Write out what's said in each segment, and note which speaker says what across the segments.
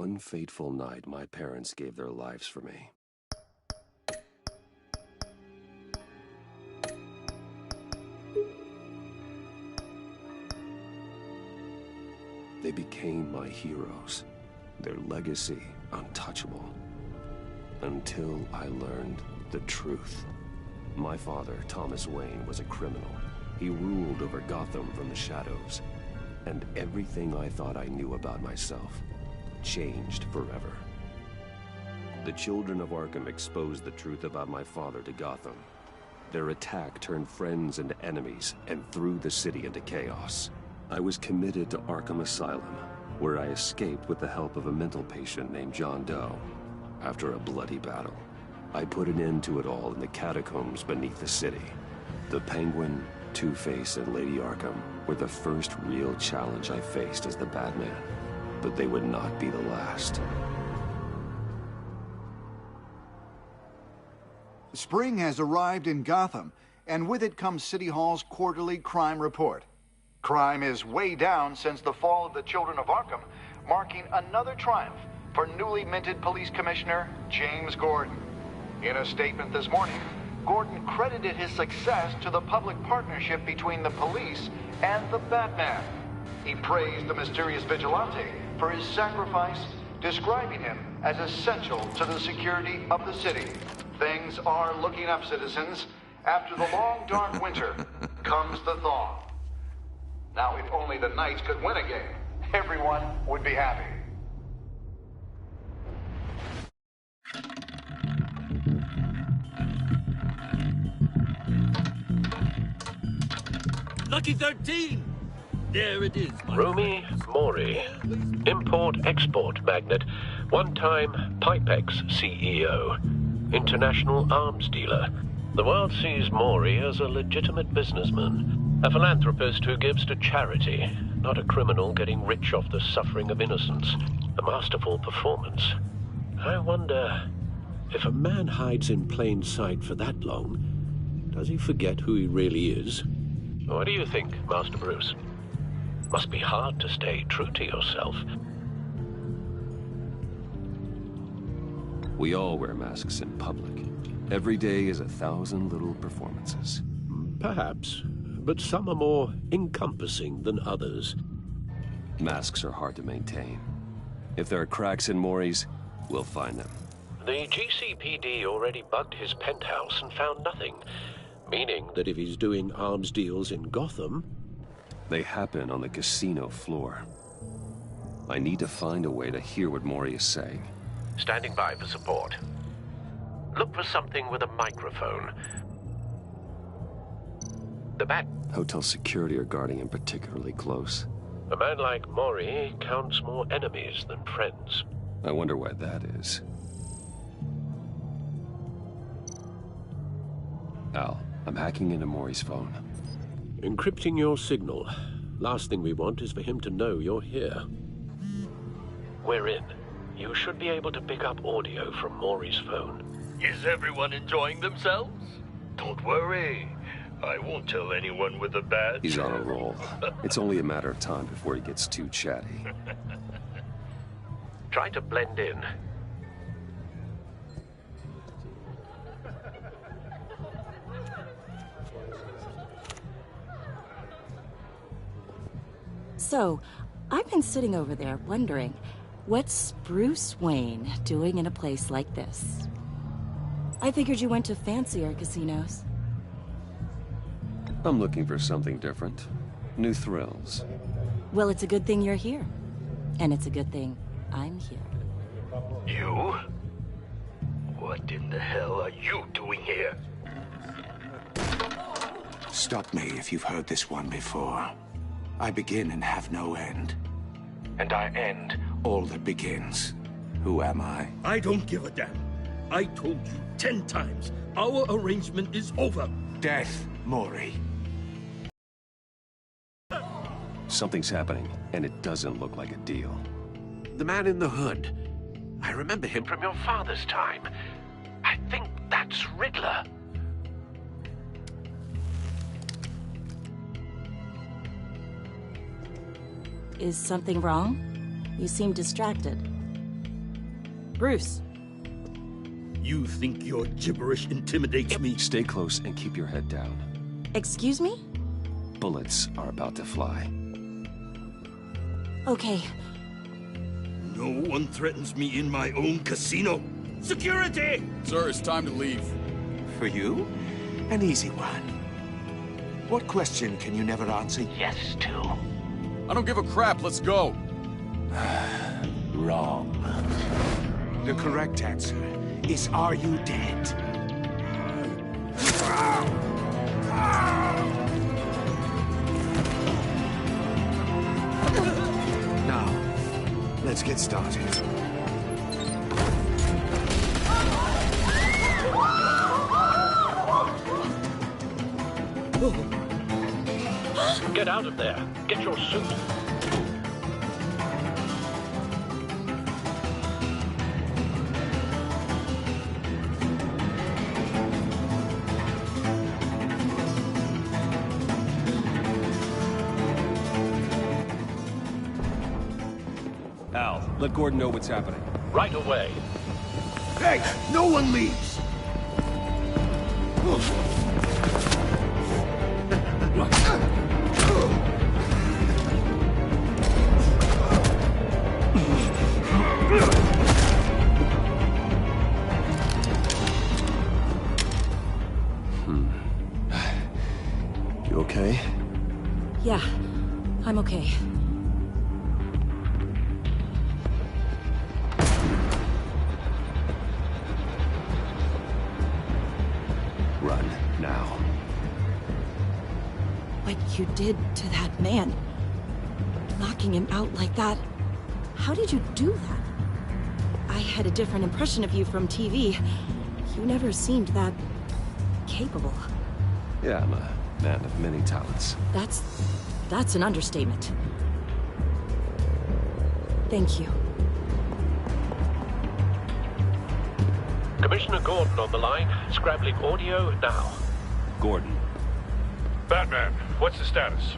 Speaker 1: one fateful night, my parents gave their lives for me. They became my heroes, their legacy untouchable. Until I learned the truth. My father, Thomas Wayne, was a criminal. He ruled over Gotham from the shadows. And everything I thought I knew about myself changed forever. The children of Arkham exposed the truth about my father to Gotham. Their attack turned friends into enemies and threw the city into chaos. I was committed to Arkham Asylum, where I escaped with the help of a mental patient named John Doe. After a bloody battle, I put an end to it all in the catacombs beneath the city. The Penguin, Two-Face, and Lady Arkham were the first real challenge I faced as the Batman, but they would not be the last.
Speaker 2: Spring has arrived in Gotham, and with it comes City Hall's quarterly crime report. Crime is way down since the fall of the Children of Arkham, marking another triumph for newly minted Police Commissioner James Gordon. In a statement this morning, Gordon credited his success to the public partnership between the police and the Batman. He praised the mysterious vigilante for his sacrifice, describing him as essential to the security of the city. Things are looking up, citizens. After the long, dark winter comes the thaw. Now, if only the Knights could win a game, everyone would be happy.
Speaker 3: Lucky 13! There it is, my
Speaker 4: Rumi Mori, import-export magnate, one-time Pipex CEO, international arms dealer. The world sees Mori as a legitimate businessman, a philanthropist who gives to charity, not a criminal getting rich off the suffering of innocence. A masterful performance. I wonder, if a man hides in plain sight for that long, does he forget who he really is? What do you think, Master Bruce? Must be hard to stay true to yourself.
Speaker 1: We all wear masks in public. Every day is 1,000 little performances.
Speaker 4: Perhaps, but some are more encompassing than others.
Speaker 1: Masks are hard to maintain. If there are cracks in Mori's, we'll find them.
Speaker 4: The GCPD already bugged his penthouse and found nothing, meaning that if he's doing arms deals in Gotham...
Speaker 1: They happen on the casino floor. I need to find a way to hear what Mori is saying.
Speaker 4: Standing by for support. Look for something with a microphone. The Bat...
Speaker 1: Hotel security are guarding him particularly close.
Speaker 4: A man like Mori counts more enemies than friends.
Speaker 1: I wonder why that is. Al, I'm hacking into Mori's phone.
Speaker 4: Encrypting your signal. Last thing we want is for him to know you're here. We're in. You should be able to pick up audio from Mori's phone.
Speaker 3: Is everyone enjoying themselves? Don't worry. I won't tell anyone with a badge.
Speaker 1: He's on a roll. It's only a matter of time before he gets too chatty.
Speaker 4: Try to blend in.
Speaker 5: So, I've been sitting over there wondering, what's Bruce Wayne doing in a place like this? I figured you went to fancier casinos.
Speaker 1: I'm looking for something different. New thrills.
Speaker 5: Well, it's a good thing you're here. And it's a good thing I'm here.
Speaker 3: You? What in the hell are you doing here?
Speaker 6: Stop me if you've heard this one before. I begin and have no end. And I end all that begins. Who am I?
Speaker 3: I don't give a damn. I told you 10 times. Our arrangement is over.
Speaker 6: Death, Mori.
Speaker 1: Something's happening, and it doesn't look like a deal.
Speaker 4: The man in the hood. I remember him from your father's time. I think that's Riddler.
Speaker 5: Is something wrong? You seem distracted. Bruce.
Speaker 3: You think your gibberish intimidates me?
Speaker 1: Stay close and keep your head down.
Speaker 5: Excuse me?
Speaker 1: Bullets are about to fly.
Speaker 5: Okay.
Speaker 3: No one threatens me in my own casino. Security!
Speaker 7: Sir, it's time to leave.
Speaker 6: For you, an easy one. What question can you never answer yes to?
Speaker 7: I don't give a crap, let's go.
Speaker 6: Wrong. The correct answer is, are you dead? Now, let's get started.
Speaker 4: Get out of there. Get your suit.
Speaker 1: Al, let Gordon know what's happening.
Speaker 4: Right away.
Speaker 3: Hey, no one leaves!
Speaker 1: You okay?
Speaker 5: Yeah, I'm okay.
Speaker 1: Run, now.
Speaker 5: What you did to that man, knocking him out like that, how did you do that? I had a different impression of you from TV. You never seemed that capable.
Speaker 1: Yeah, I'm a man of many talents.
Speaker 5: That's an understatement. Thank you.
Speaker 4: Commissioner Gordon on the line. Scrabbling audio now.
Speaker 1: Gordon.
Speaker 8: Batman, what's the status?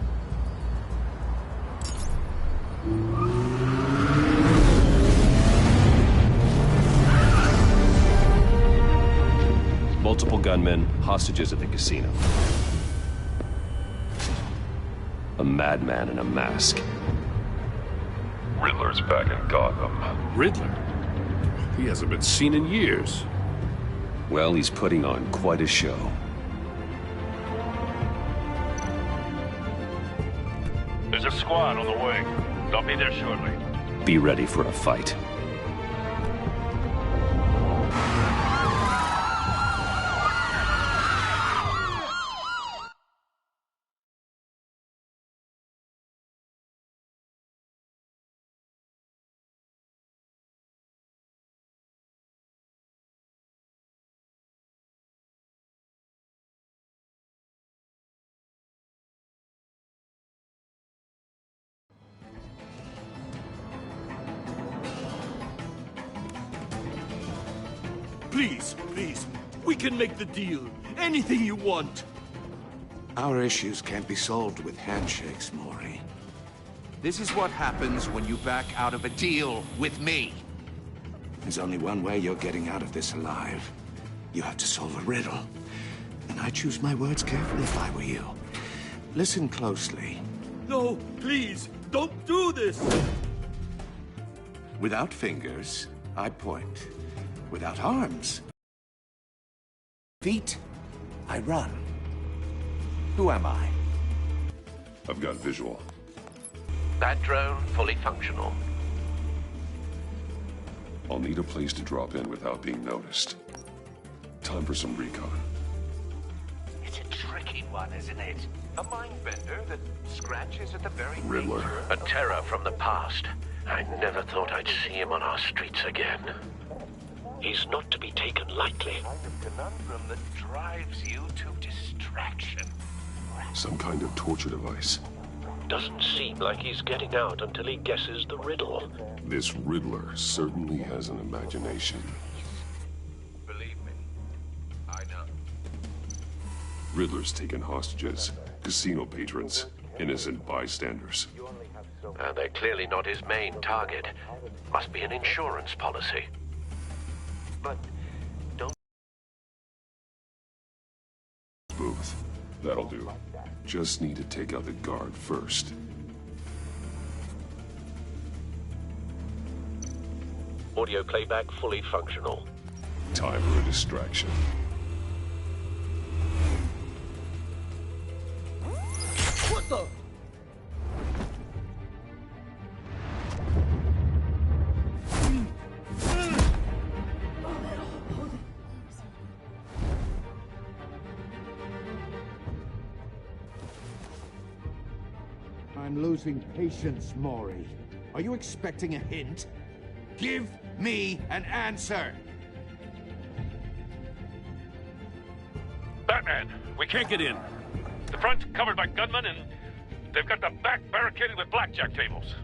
Speaker 1: Multiple gunmen, hostages at the casino. A madman in a mask.
Speaker 8: Riddler's back in Gotham.
Speaker 9: Riddler? He hasn't been seen in years.
Speaker 1: Well, he's putting on quite a show.
Speaker 8: There's a squad on the way. They'll be there shortly.
Speaker 1: Be ready for a fight.
Speaker 3: Please, please, we can make the deal. Anything you want.
Speaker 6: Our issues can't be solved with handshakes, Maury.
Speaker 10: This is what happens when you back out of a deal with me.
Speaker 6: There's only one way you're getting out of this alive. You have to solve a riddle. And I choose my words carefully if I were you. Listen closely.
Speaker 3: No, please, don't do this!
Speaker 6: Without fingers, I point. Without arms, feet, I run. Who am I?
Speaker 9: I've got visual.
Speaker 4: That drone fully functional.
Speaker 9: I'll need a place to drop in without being noticed. Time for some recon.
Speaker 10: It's a tricky one, isn't it? A mind bender that scratches at the very
Speaker 9: Riddler.
Speaker 10: nature
Speaker 4: A terror from the past. I never thought I'd see him on our streets again. He's not to be taken lightly.
Speaker 10: kind of conundrum that drives you to distraction.
Speaker 9: Some kind of torture device.
Speaker 4: Doesn't seem like he's getting out until he guesses the riddle.
Speaker 9: This Riddler certainly has an imagination.
Speaker 10: Believe me, I know.
Speaker 9: Riddler's taken hostages, casino patrons, innocent bystanders.
Speaker 4: And they're clearly not his main target. Must be an insurance policy.
Speaker 10: but don't...
Speaker 9: Booth. That'll do. Just need to take out the guard first.
Speaker 4: Audio playback fully functional.
Speaker 9: Time for a distraction.
Speaker 3: What the?
Speaker 6: I'm losing patience, Maury. Are you expecting a hint? Give me an answer!
Speaker 8: Batman, we can't get in. The front's covered by gunmen, and they've got the back barricaded with blackjack tables.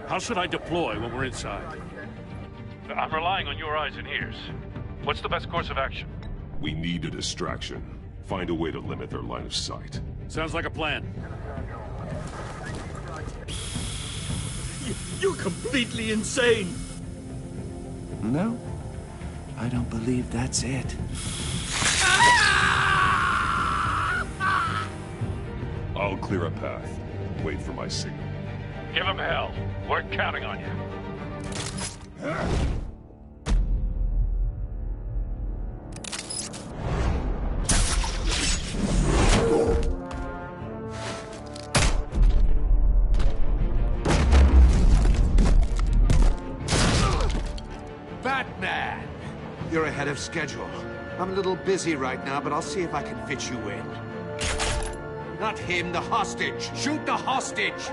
Speaker 8: How should I deploy when we're inside? I'm relying on your eyes and ears. What's the best course of action?
Speaker 9: We need a distraction. Find a way to limit their line of sight.
Speaker 8: Sounds like a plan.
Speaker 3: You're completely insane!
Speaker 6: No, I don't believe that's it.
Speaker 9: I'll clear a path. Wait for my signal.
Speaker 8: Give him hell. We're counting on you.
Speaker 6: Batman! You're ahead of schedule. I'm a little busy right now, but I'll see if I can fit you in. Not him, the hostage! Shoot the hostage!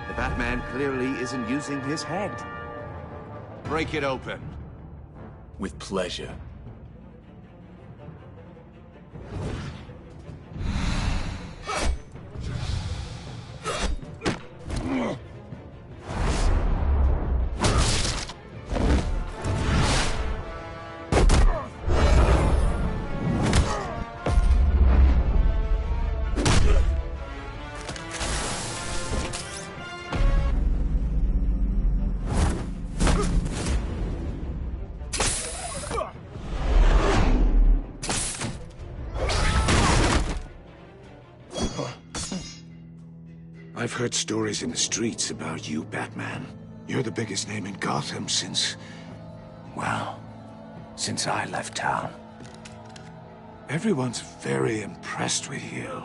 Speaker 6: The Batman clearly isn't using his head. Break it open.
Speaker 11: With pleasure.
Speaker 6: I've heard stories in the streets about you, Batman. You're the biggest name in Gotham since... well, since I left town. Everyone's very impressed with you.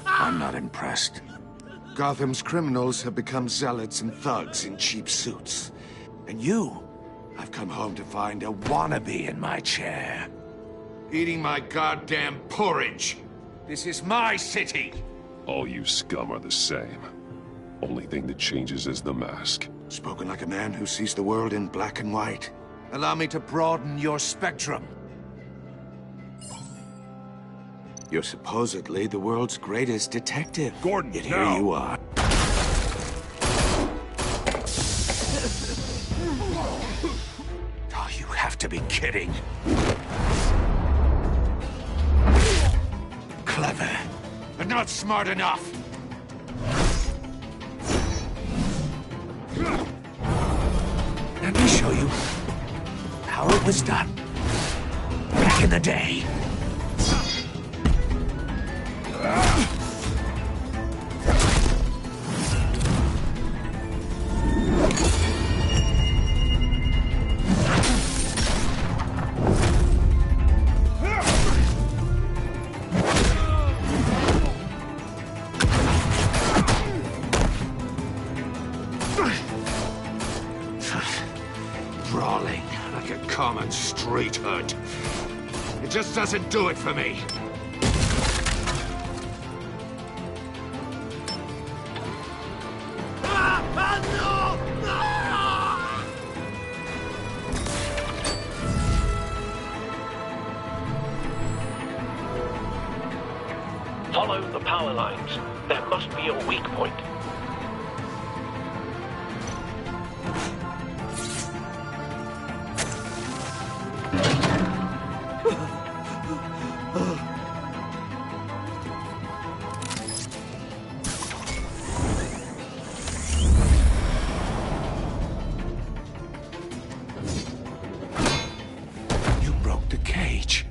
Speaker 6: I'm not impressed. Gotham's criminals have become zealots and thugs in cheap suits. And you, I've come home to find a wannabe in my chair. Eating my goddamn porridge. This is my city!
Speaker 9: All you scum are the same. Only thing that changes is the mask.
Speaker 6: Spoken like a man who sees the world in black and white. Allow me to broaden your spectrum. You're supposedly the world's greatest detective.
Speaker 9: Gordon,
Speaker 6: yet here
Speaker 9: now.
Speaker 6: you are. Oh, you have to be kidding. Clever, but not smart enough. Let me show you how it was done back in the day. Brawling like a common street hood. It just doesn't do it for me.
Speaker 4: Follow the power lines. There must be a weak point.
Speaker 6: You broke the cage.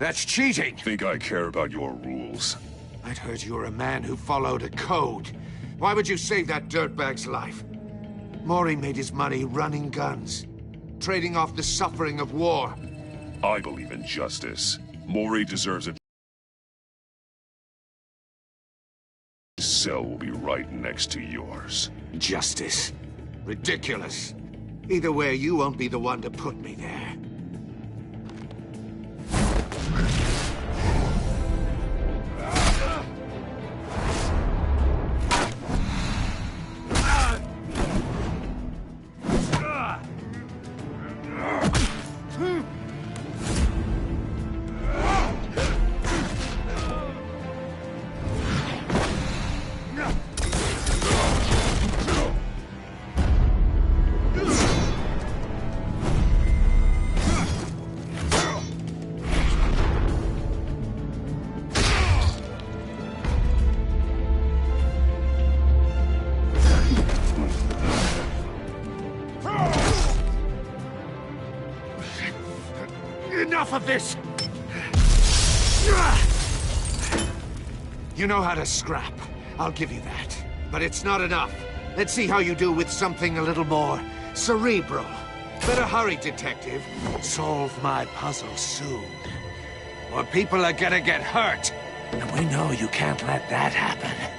Speaker 6: That's cheating!
Speaker 9: Think I care about your rules?
Speaker 6: I'd heard you were a man who followed a code. Why would you save that dirtbag's life? Mori made his money running guns, trading off the suffering of war.
Speaker 9: I believe in justice. Mori deserves it. His cell will be right next to yours.
Speaker 6: Justice? Ridiculous. Either way, you won't be the one to put me there. Enough of this! You know how to scrap. I'll give you that. But it's not enough. Let's see how you do with something a little more cerebral. Better hurry, detective. Solve my puzzle soon. Or people are gonna get hurt. And we know you can't let that happen.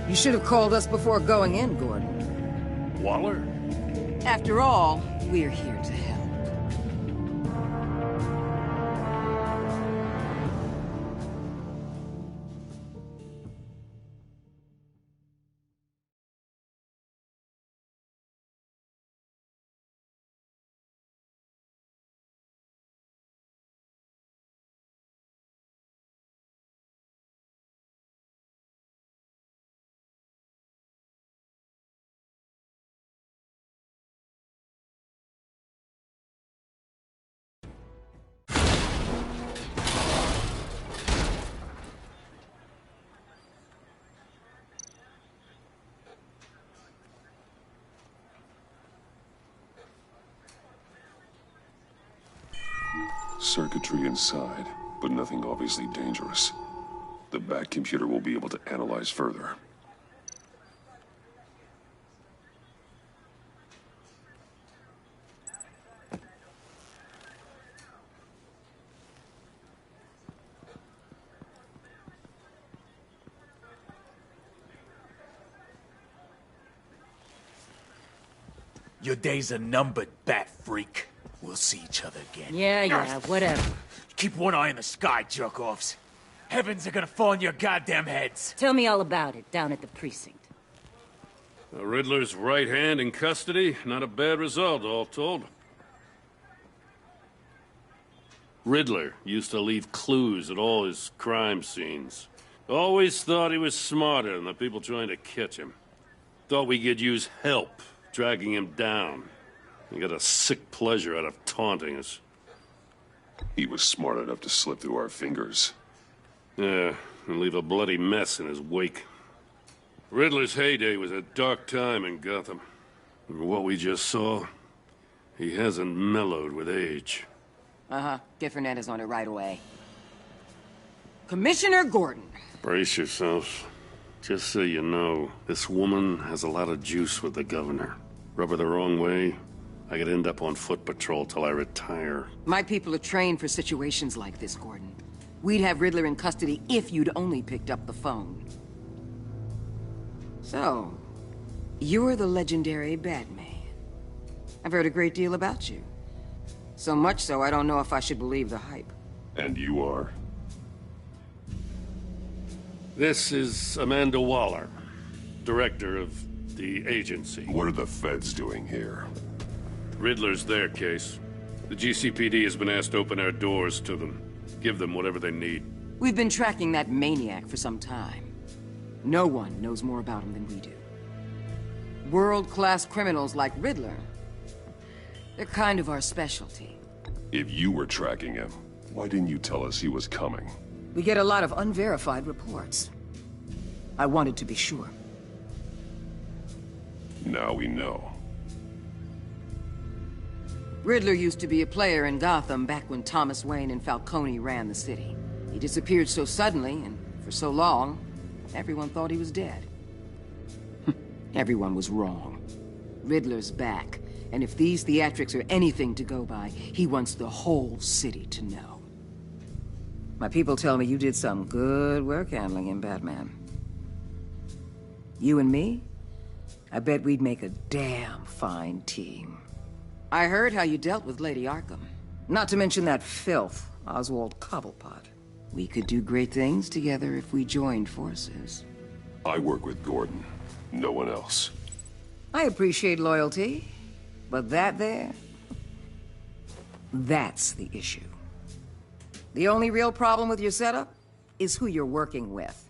Speaker 12: You should have called us before going in, Gordon.
Speaker 8: Waller?
Speaker 12: After all, we're here to help.
Speaker 9: Circuitry inside, but nothing obviously dangerous. The back computer will be able to analyze further.
Speaker 11: Your days are numbered, bat freak. We'll see each other again.
Speaker 12: Yeah, whatever.
Speaker 11: Keep one eye in the sky, jerk-offs. Heavens are gonna fall on your goddamn heads.
Speaker 12: Tell me all about it down at the precinct.
Speaker 8: The Riddler's right hand in custody. Not a bad result, all told. Riddler used to leave clues at all his crime scenes. Always thought he was smarter than the people trying to catch him. Thought we could use help dragging him down. He got a sick pleasure out of taunting us.
Speaker 9: He was smart enough to slip through our fingers.
Speaker 8: Yeah, and leave a bloody mess in his wake. Riddler's heyday was a dark time in Gotham. And what we just saw, he hasn't mellowed with age.
Speaker 12: Uh-huh. Get Fernandez on it right away. Commissioner Gordon.
Speaker 8: Brace yourselves. Just so you know, this woman has a lot of juice with the governor. Rub her the wrong way, I could end up on foot patrol till I retire.
Speaker 12: My people are trained for situations like this, Gordon. We'd have Riddler in custody if you'd only picked up the phone. So, you're the legendary Batman. I've heard a great deal about you. So much so, I don't know if I should believe the hype.
Speaker 9: And you are?
Speaker 8: This is Amanda Waller, director of the agency.
Speaker 9: What are the feds doing here?
Speaker 8: Riddler's their case. The GCPD has been asked to open our doors to them. Give them whatever they need.
Speaker 12: We've been tracking that maniac for some time. No one knows more about him than we do. World-class criminals like Riddler. They're kind of our specialty.
Speaker 9: If you were tracking him, why didn't you tell us he was coming?
Speaker 12: We get a lot of unverified reports. I wanted to be sure.
Speaker 9: Now we know.
Speaker 12: Riddler used to be a player in Gotham back when Thomas Wayne and Falcone ran the city. He disappeared so suddenly and for so long, everyone thought he was dead. Everyone was wrong. Riddler's back, and if these theatrics are anything to go by, he wants the whole city to know. My people tell me you did some good work handling him, Batman. You and me? I bet we'd make a damn fine team. I heard how you dealt with Lady Arkham. Not to mention that filth, Oswald Cobblepot. We could do great things together if we joined forces.
Speaker 9: I work with Gordon. No one else.
Speaker 12: I appreciate loyalty, but that there... that's the issue. The only real problem with your setup is who you're working with.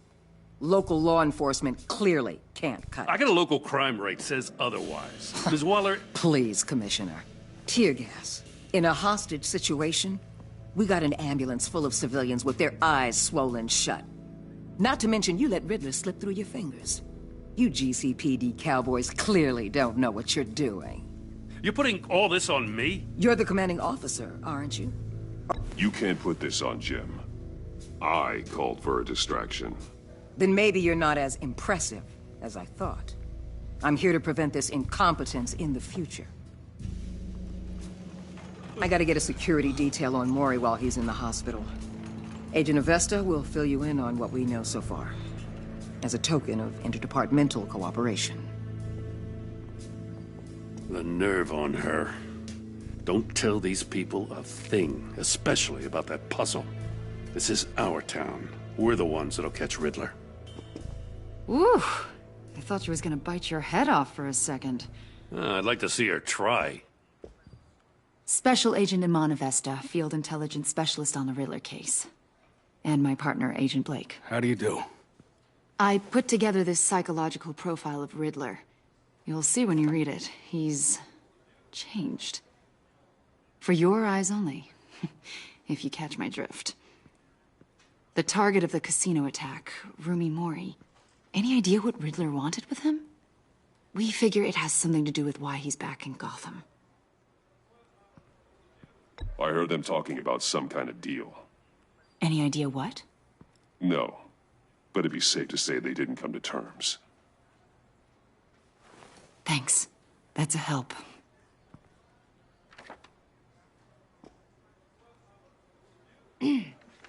Speaker 12: Local law enforcement clearly can't cut it.
Speaker 8: I got a local crime rate says otherwise. Ms. Waller...
Speaker 12: Please, Commissioner. Tear gas. In a hostage situation, we got an ambulance full of civilians with their eyes swollen shut. Not to mention you let Riddler slip through your fingers. You GCPD cowboys clearly don't know what you're doing.
Speaker 8: You're putting all this on me?
Speaker 12: You're the commanding officer, aren't you?
Speaker 9: You can't put this on Jim. I called for a distraction.
Speaker 12: Then maybe you're not as impressive as I thought. I'm here to prevent this incompetence in the future. I gotta get a security detail on Mori while he's in the hospital. Agent Avesta will fill you in on what we know so far, as a token of interdepartmental cooperation.
Speaker 8: The nerve on her. Don't tell these people a thing, especially about that puzzle. This is our town. We're the ones that'll catch Riddler.
Speaker 13: Ooh, I thought she was gonna bite your head off for a second.
Speaker 8: I'd like to see her try.
Speaker 13: Special Agent Iman Avesta, Field Intelligence Specialist on the Riddler case. And my partner, Agent Blake.
Speaker 7: How do you do?
Speaker 13: I put together this psychological profile of Riddler. You'll see when you read it. He's... changed. For your eyes only, if you catch my drift. The target of the casino attack, Rumi Mori. Any idea what Riddler wanted with him? We figure it has something to do with why he's back in Gotham.
Speaker 9: I heard them talking about some kind of deal.
Speaker 13: Any idea what?
Speaker 9: No, but it'd be safe to say they didn't come to terms.
Speaker 13: Thanks. That's a help.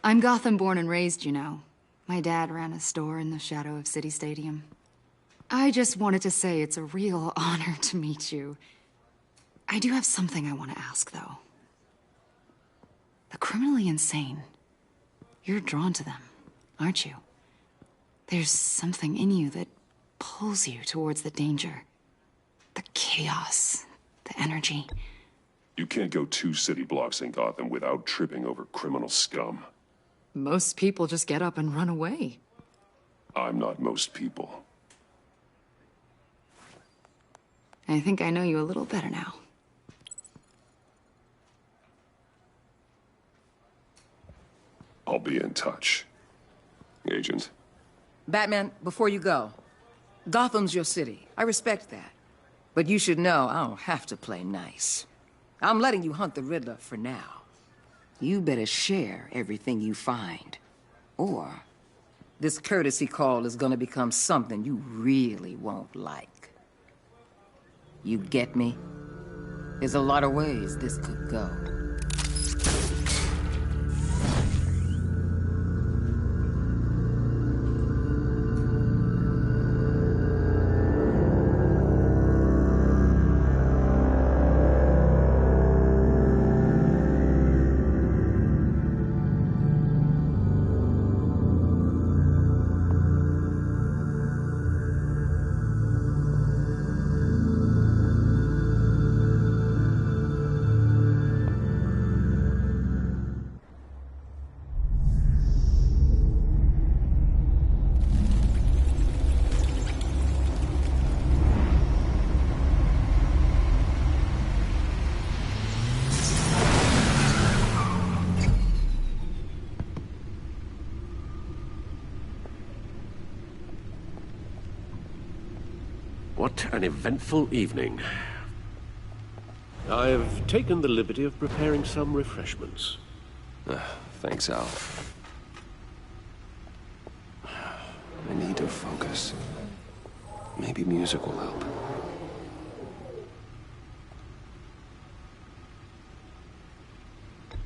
Speaker 13: I'm Gotham born and raised, you know. My dad ran a store in the shadow of City Stadium. I just wanted to say it's a real honor to meet you. I do have something I want to ask, though. The criminally insane. You're drawn to them, aren't you? There's something in you that pulls you towards the danger. The chaos, the energy.
Speaker 9: You can't go 2 city blocks in Gotham without tripping over criminal scum.
Speaker 13: Most people just get up and run away.
Speaker 9: I'm not most people.
Speaker 13: I think I know you a little better now.
Speaker 9: I'll be in touch. Agent.
Speaker 12: Batman, before you go, Gotham's your city. I respect that. But you should know I don't have to play nice. I'm letting you hunt the Riddler for now. you better share everything you find. Or this courtesy call is gonna become something you really won't like. You get me? There's a lot of ways this could go.
Speaker 4: What an eventful evening. I've taken the liberty of preparing some refreshments.
Speaker 1: Thanks, Al. I need to focus. Maybe music will help.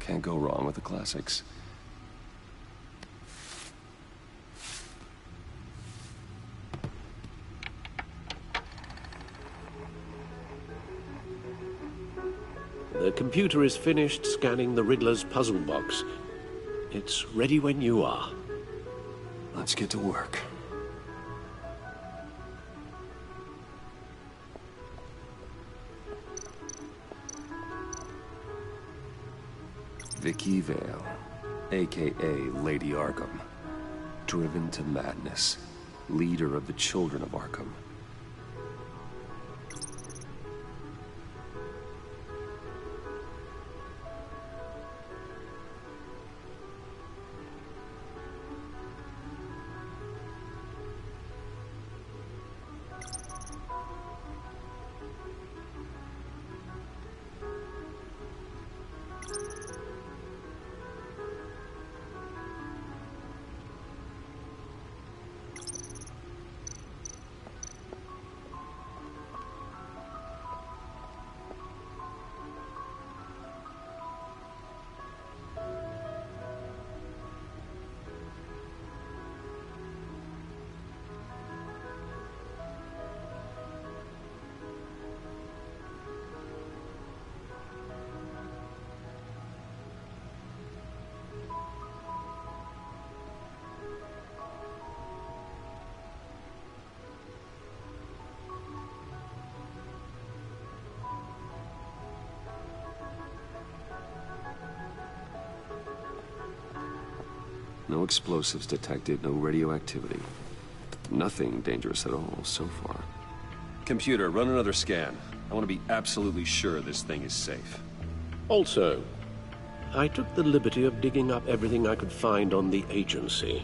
Speaker 1: Can't go wrong with the classics.
Speaker 4: The computer is finished scanning the Riddler's puzzle box. It's ready when you are.
Speaker 1: Let's get to work. Vicky Vale, aka Lady Arkham. Driven to madness. Leader of the Children of Arkham. No explosives detected, no radioactivity. Nothing dangerous at all so far. Computer, run another scan. I want to be absolutely sure this thing is safe.
Speaker 4: Also, I took the liberty of digging up everything I could find on the agency.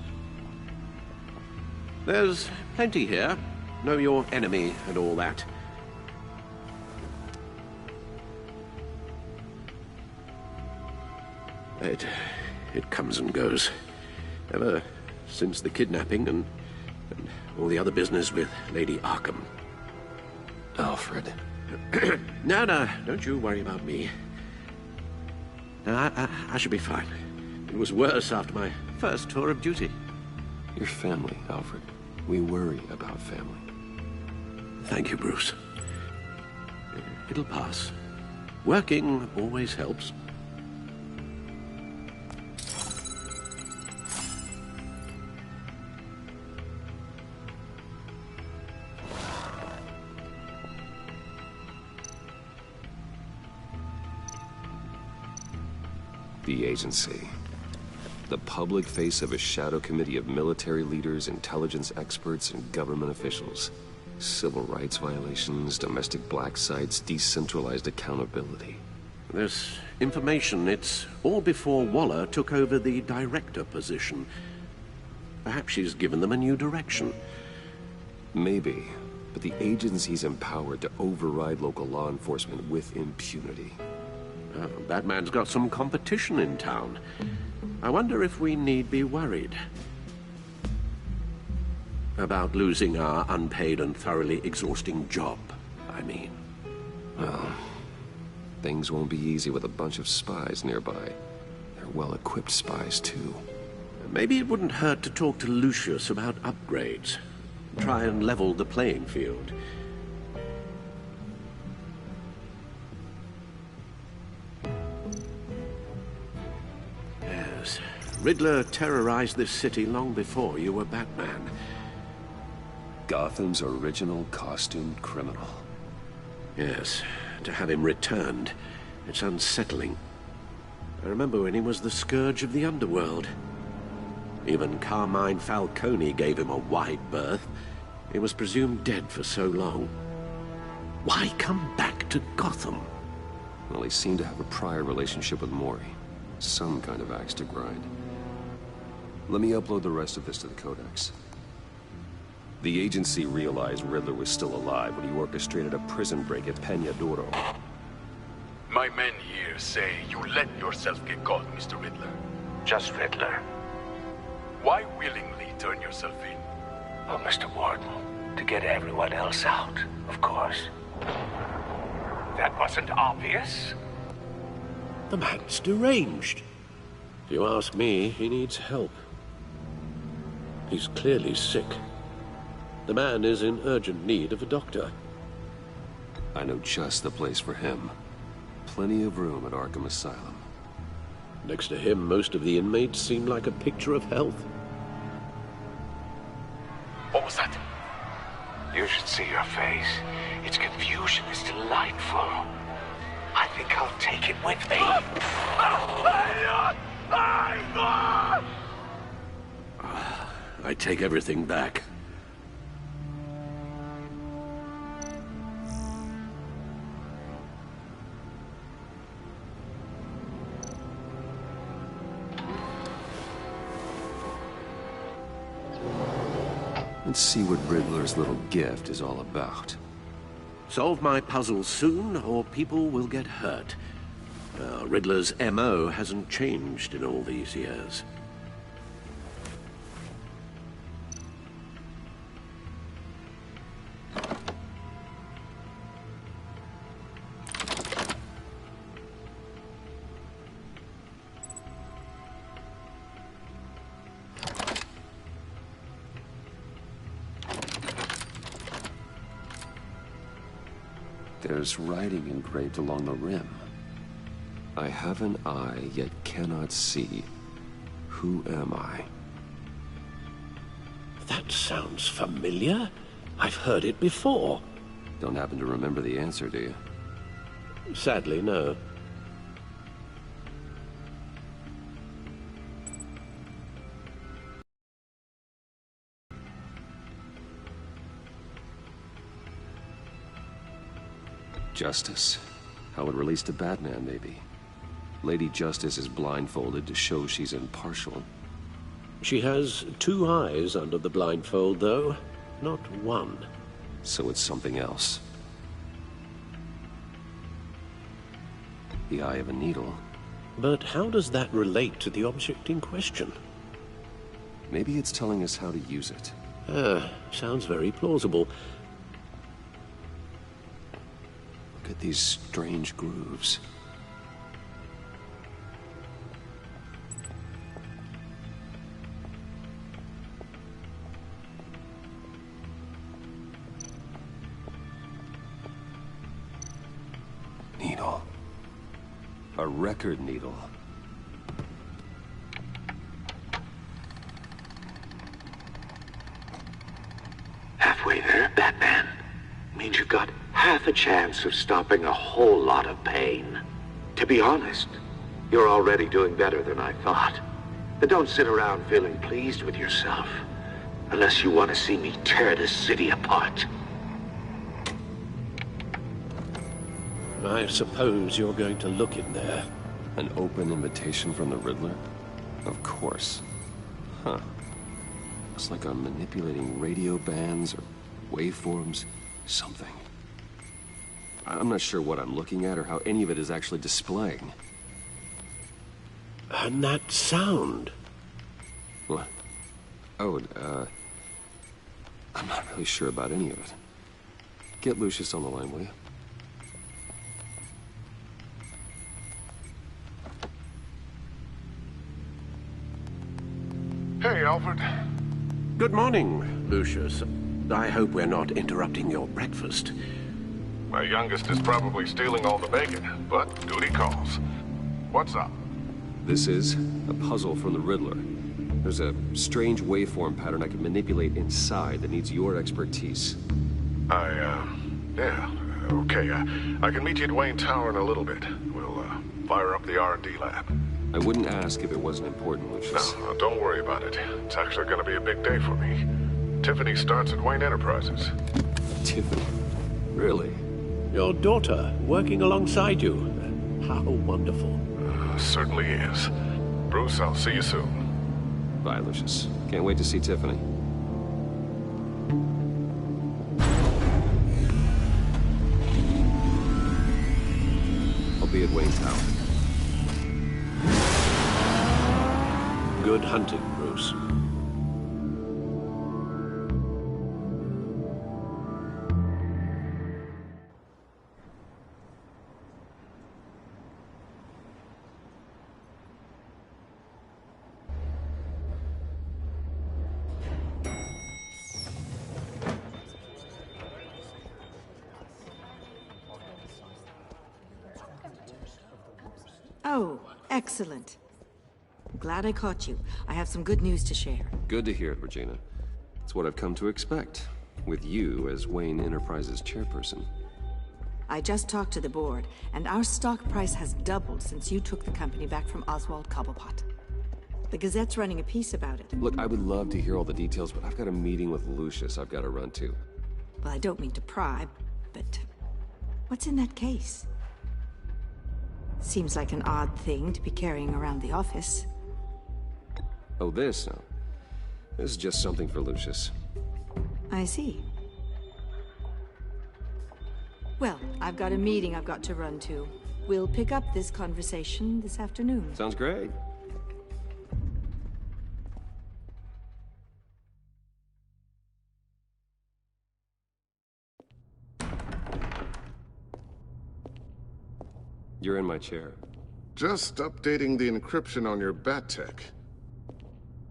Speaker 4: There's plenty here. Know your enemy and all that. It comes and goes. Ever since the kidnapping and all the other business with Lady Arkham.
Speaker 1: Alfred.
Speaker 4: No, don't you worry about me. No, I should be fine. It was worse after my first tour of duty.
Speaker 1: Your family, Alfred. We worry about family.
Speaker 4: Thank you, Bruce. It'll pass. Working always helps.
Speaker 1: The agency. The public face of a shadow committee of military leaders, intelligence experts, and government officials. Civil rights violations, domestic black sites, decentralized accountability.
Speaker 4: This information, it's all before Waller took over the director position. Perhaps she's given them a new direction.
Speaker 1: Maybe, but the agency's empowered to override local law enforcement with impunity.
Speaker 4: Batman's got some competition in town. I wonder if we need be worried about losing our unpaid and thoroughly exhausting job, I mean.
Speaker 1: Well, things won't be easy with a bunch of spies nearby. They're well-equipped spies, too.
Speaker 4: Maybe it wouldn't hurt to talk to Lucius about upgrades. Try and level the playing field. Yes, Riddler terrorized this city long before you were Batman.
Speaker 1: Gotham's original costumed criminal.
Speaker 4: Yes, to have him returned, it's unsettling. I remember when he was the scourge of the underworld. Even Carmine Falcone gave him a wide berth. He was presumed dead for so long. Why come back to Gotham?
Speaker 1: Well, he seemed to have a prior relationship with Mori. Some kind of axe to grind. Let me upload the rest of this to the Codex. The agency realized Riddler was still alive when he orchestrated a prison break at Peña Duro.
Speaker 14: My men here say you let yourself get caught, Mr. Riddler.
Speaker 10: Just Riddler.
Speaker 14: Why willingly turn yourself in?
Speaker 10: Oh, Mr. Warden, to get everyone else out, of course. That wasn't obvious?
Speaker 4: The man's deranged. If you ask me, he needs help. He's clearly sick. The man is in urgent need of a doctor.
Speaker 1: I know just the place for him. Plenty of room at Arkham Asylum.
Speaker 4: Next to him, most of the inmates seem like a picture of health.
Speaker 14: What was that?
Speaker 10: You should see your face. Its confusion is delightful. I think I'll take it with me.
Speaker 4: I take everything back.
Speaker 1: Let's see what Riddler's little gift is all about.
Speaker 4: Solve my puzzle soon, or people will get hurt. Riddler's MO hasn't changed in all these years.
Speaker 1: There's writing engraved along the rim. I have an eye, yet cannot see. Who am I?
Speaker 4: That sounds familiar. I've heard it before.
Speaker 1: Don't happen to remember the answer, do you?
Speaker 4: Sadly, no.
Speaker 1: Justice. How it relates to Batman, maybe. Lady Justice is blindfolded to show she's impartial.
Speaker 4: She has two eyes under the blindfold, though, not one.
Speaker 1: So it's something else. The eye of a needle.
Speaker 4: But how does that relate to the object in question?
Speaker 1: Maybe it's telling us how to use it.
Speaker 4: Sounds very plausible.
Speaker 1: Look at these strange grooves. Needle. A record needle.
Speaker 10: Halfway there, Batman. Means you've got half a chance of stopping a whole lot of pain. To be honest, you're already doing better than I thought. But don't sit around feeling pleased with yourself, unless you want to see me tear this city apart.
Speaker 4: I suppose you're going to look in there.
Speaker 1: An open invitation from the Riddler? Of course. Huh. Looks like I'm manipulating radio bands or waveforms. Something. I'm not sure what I'm looking at or how any of it is actually displaying.
Speaker 4: And that sound?
Speaker 1: What? Oh, I'm not really sure about any of it. Get Lucius on the line, will you?
Speaker 15: Hey, Alfred.
Speaker 4: Good morning, Lucius. I hope we're not interrupting your breakfast.
Speaker 15: My youngest is probably stealing all the bacon, but duty calls. What's up?
Speaker 1: This is a puzzle from the Riddler. There's a strange waveform pattern I can manipulate inside that needs your expertise.
Speaker 15: Yeah, okay. I can meet you at Wayne Tower in a little bit. We'll, fire up the R&D lab.
Speaker 1: I wouldn't ask if it wasn't important, Lucius.
Speaker 15: No, don't worry about it. It's actually gonna be a big day for me. Tiffany starts at Wayne Enterprises.
Speaker 1: Tiffany? Really?
Speaker 4: Your daughter, working alongside you. How wonderful.
Speaker 15: Certainly is. Bruce, I'll see you soon.
Speaker 1: Bye, Lucius. Can't wait to see Tiffany. I'll be at Wayne Tower.
Speaker 4: Good hunting, Bruce.
Speaker 5: Oh, excellent. Glad I caught you. I have some good news to share.
Speaker 1: Good to hear it, Regina. It's what I've come to expect, with you as Wayne Enterprises chairperson.
Speaker 5: I just talked to the board, and our stock price has doubled since you took the company back from Oswald Cobblepot. The Gazette's running a piece about it.
Speaker 1: Look, I would love to hear all the details, but I've got a meeting with Lucius I've got to run to.
Speaker 5: Well, I don't mean to pry, but what's in that case? Seems like an odd thing to be carrying around the office.
Speaker 1: Oh, this? No. This is just something for Lucius.
Speaker 5: I see. Well, I've got a meeting I've got to run to. We'll pick up this conversation this afternoon.
Speaker 1: Sounds great. You're in my chair.
Speaker 15: Just updating the encryption on your bat tech.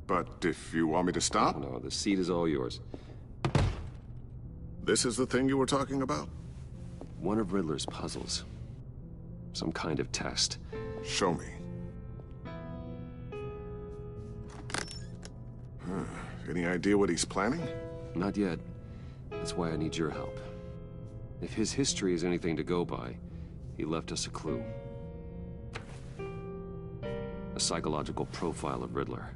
Speaker 15: But if you want me to stop?
Speaker 1: No, the seat is all yours.
Speaker 15: This is the thing you were talking about?
Speaker 1: One of Riddler's puzzles. Some kind of test.
Speaker 15: Show me. Any idea what he's planning?
Speaker 1: Not yet. That's why I need your help. If his history is anything to go by, he left us a clue. A psychological profile of Riddler.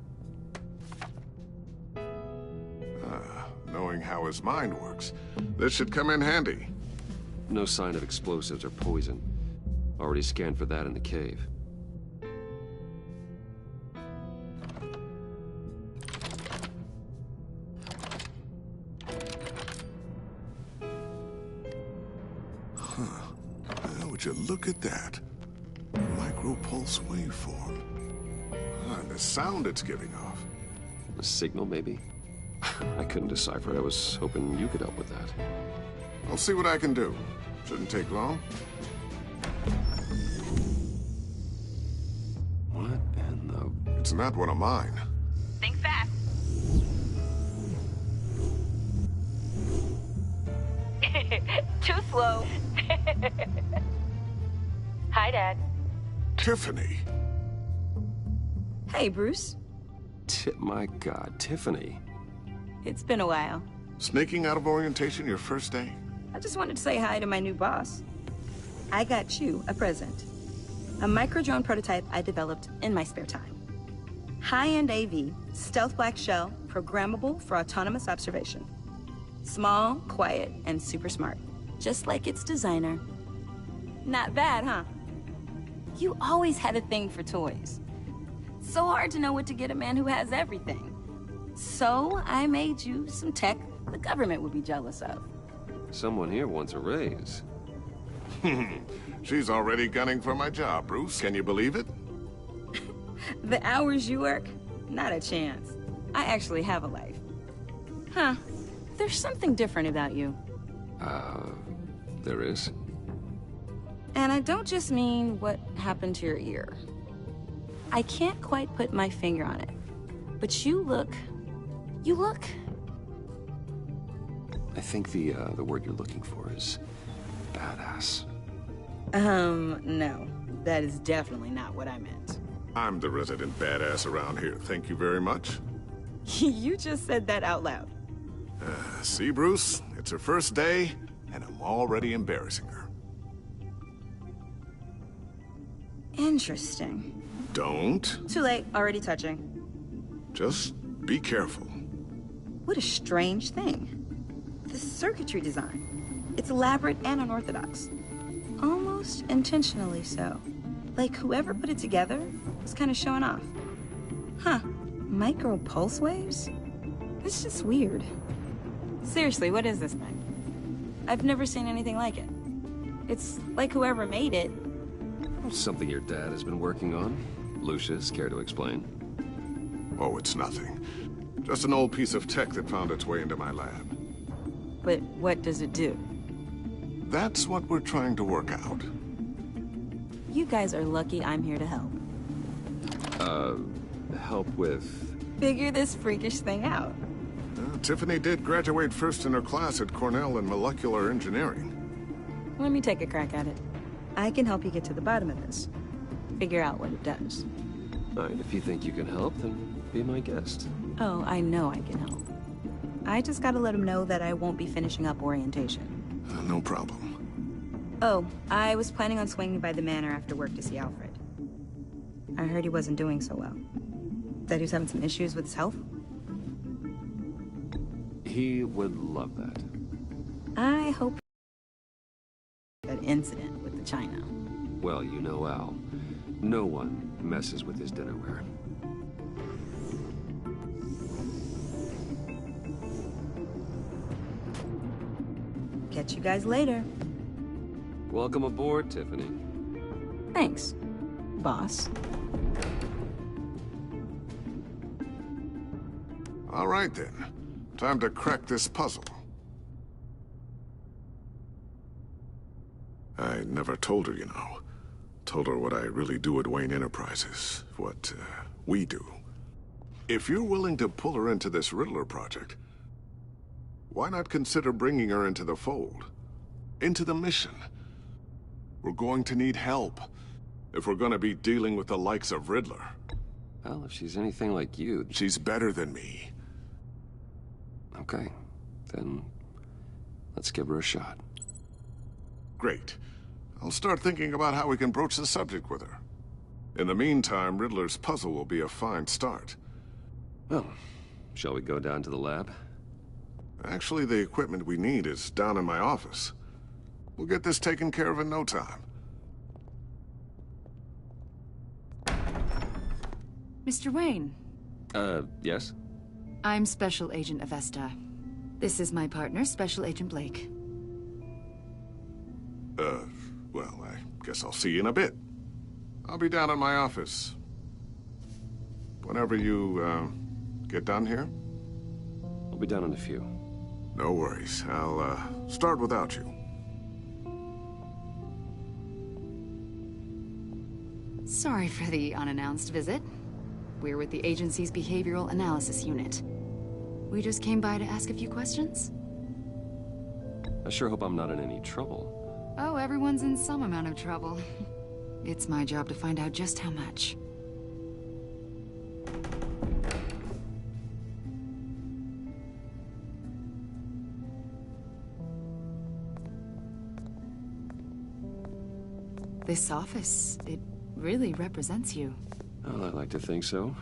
Speaker 15: Knowing how his mind works, this should come in handy.
Speaker 1: No sign of explosives or poison. Already scanned for that in the cave.
Speaker 15: Would you look at that? Micropulse waveform. And the sound it's giving off.
Speaker 1: A signal, maybe? I couldn't decipher it. I was hoping you could help with that.
Speaker 15: I'll see what I can do. Shouldn't take long.
Speaker 1: What in the...
Speaker 15: It's not one of mine.
Speaker 16: Think fast. Too slow. Hi, Dad.
Speaker 15: Tiffany.
Speaker 5: Hey, Bruce.
Speaker 1: My God, Tiffany.
Speaker 5: It's been a while.
Speaker 15: Sneaking out of orientation your first day?
Speaker 5: I just wanted to say hi to my new boss. I got you a present. A micro-drone prototype I developed in my spare time. High-end AV, stealth black shell, programmable for autonomous observation. Small, quiet, and super smart. Just like its designer. Not bad, huh? You always had a thing for toys. So hard to know what to get a man who has everything. So I made you some tech the government would be jealous of.
Speaker 1: Someone here wants a raise.
Speaker 15: She's already gunning for my job, Bruce. Can you believe it?
Speaker 5: The hours you work? Not a chance. I actually have a life. Huh. There's something different about you.
Speaker 1: There is?
Speaker 5: And I don't just mean what happened to your ear. I can't quite put my finger on it. But you look...
Speaker 1: I think the word you're looking for is badass.
Speaker 5: No. That is definitely not what I meant.
Speaker 15: I'm the resident badass around here. Thank you very much.
Speaker 5: You just said that out loud.
Speaker 15: See, Bruce? It's her first day, and I'm already embarrassing her.
Speaker 5: Interesting.
Speaker 15: Don't.
Speaker 5: Too late. Already touching.
Speaker 15: Just be careful.
Speaker 5: What a strange thing. The circuitry design. It's elaborate and unorthodox. Almost intentionally so. Like whoever put it together was kind of showing off. Huh. Micro pulse waves? It's just weird. Seriously, what is this thing? I've never seen anything like it. It's like whoever made it.
Speaker 1: Something your dad has been working on. Lucius, care to explain?
Speaker 15: Oh, it's nothing. Just an old piece of tech that found its way into my lab.
Speaker 5: But what does it do?
Speaker 15: That's what we're trying to work out.
Speaker 5: You guys are lucky I'm here to help.
Speaker 1: Help with...
Speaker 5: Figure this freakish thing out.
Speaker 15: Tiffany did graduate first in her class at Cornell in molecular engineering.
Speaker 5: Let me take a crack at it. I can help you get to the bottom of this. Figure out what it does.
Speaker 1: All right, if you think you can help, then be my guest.
Speaker 5: Oh, I know I can help. I just gotta let him know that I won't be finishing up orientation.
Speaker 15: No problem.
Speaker 5: Oh, I was planning on swinging by the manor after work to see Alfred. I heard he wasn't doing so well. That he was having some issues with his health.
Speaker 1: He would love that.
Speaker 5: I hope that incident with the china.
Speaker 1: Well, you know Al. No one messes with his dinnerware.
Speaker 5: Catch you guys later.
Speaker 1: Welcome aboard, Tiffany.
Speaker 5: Thanks, boss.
Speaker 15: All right, then. Time to crack this puzzle. I never told her, you know. Told her what I really do at Wayne Enterprises. What, we do. If you're willing to pull her into this Riddler project, why not consider bringing her into the fold? Into the mission? We're going to need help if we're gonna be dealing with the likes of Riddler.
Speaker 1: Well, if she's anything like you...
Speaker 15: She's better than me.
Speaker 1: Okay, then let's give her a shot.
Speaker 15: Great. I'll start thinking about how we can broach the subject with her. In the meantime, Riddler's puzzle will be a fine start.
Speaker 1: Well, shall we go down to the lab?
Speaker 15: Actually, the equipment we need is down in my office. We'll get this taken care of in no time.
Speaker 13: Mr. Wayne.
Speaker 1: Yes?
Speaker 13: I'm Special Agent Avesta. This is my partner, Special Agent Blake.
Speaker 15: Well, I guess I'll see you in a bit. I'll be down in my office. Whenever you, get done here?
Speaker 1: I'll be down in a few.
Speaker 15: No worries. I'll, start without you.
Speaker 13: Sorry for the unannounced visit. We're with the agency's Behavioral Analysis Unit. We just came by to ask a few questions.
Speaker 1: I sure hope I'm not in any trouble.
Speaker 13: Oh, everyone's in some amount of trouble. It's my job to find out just how much. This office, it really represents you.
Speaker 1: Well, I'd like to think so.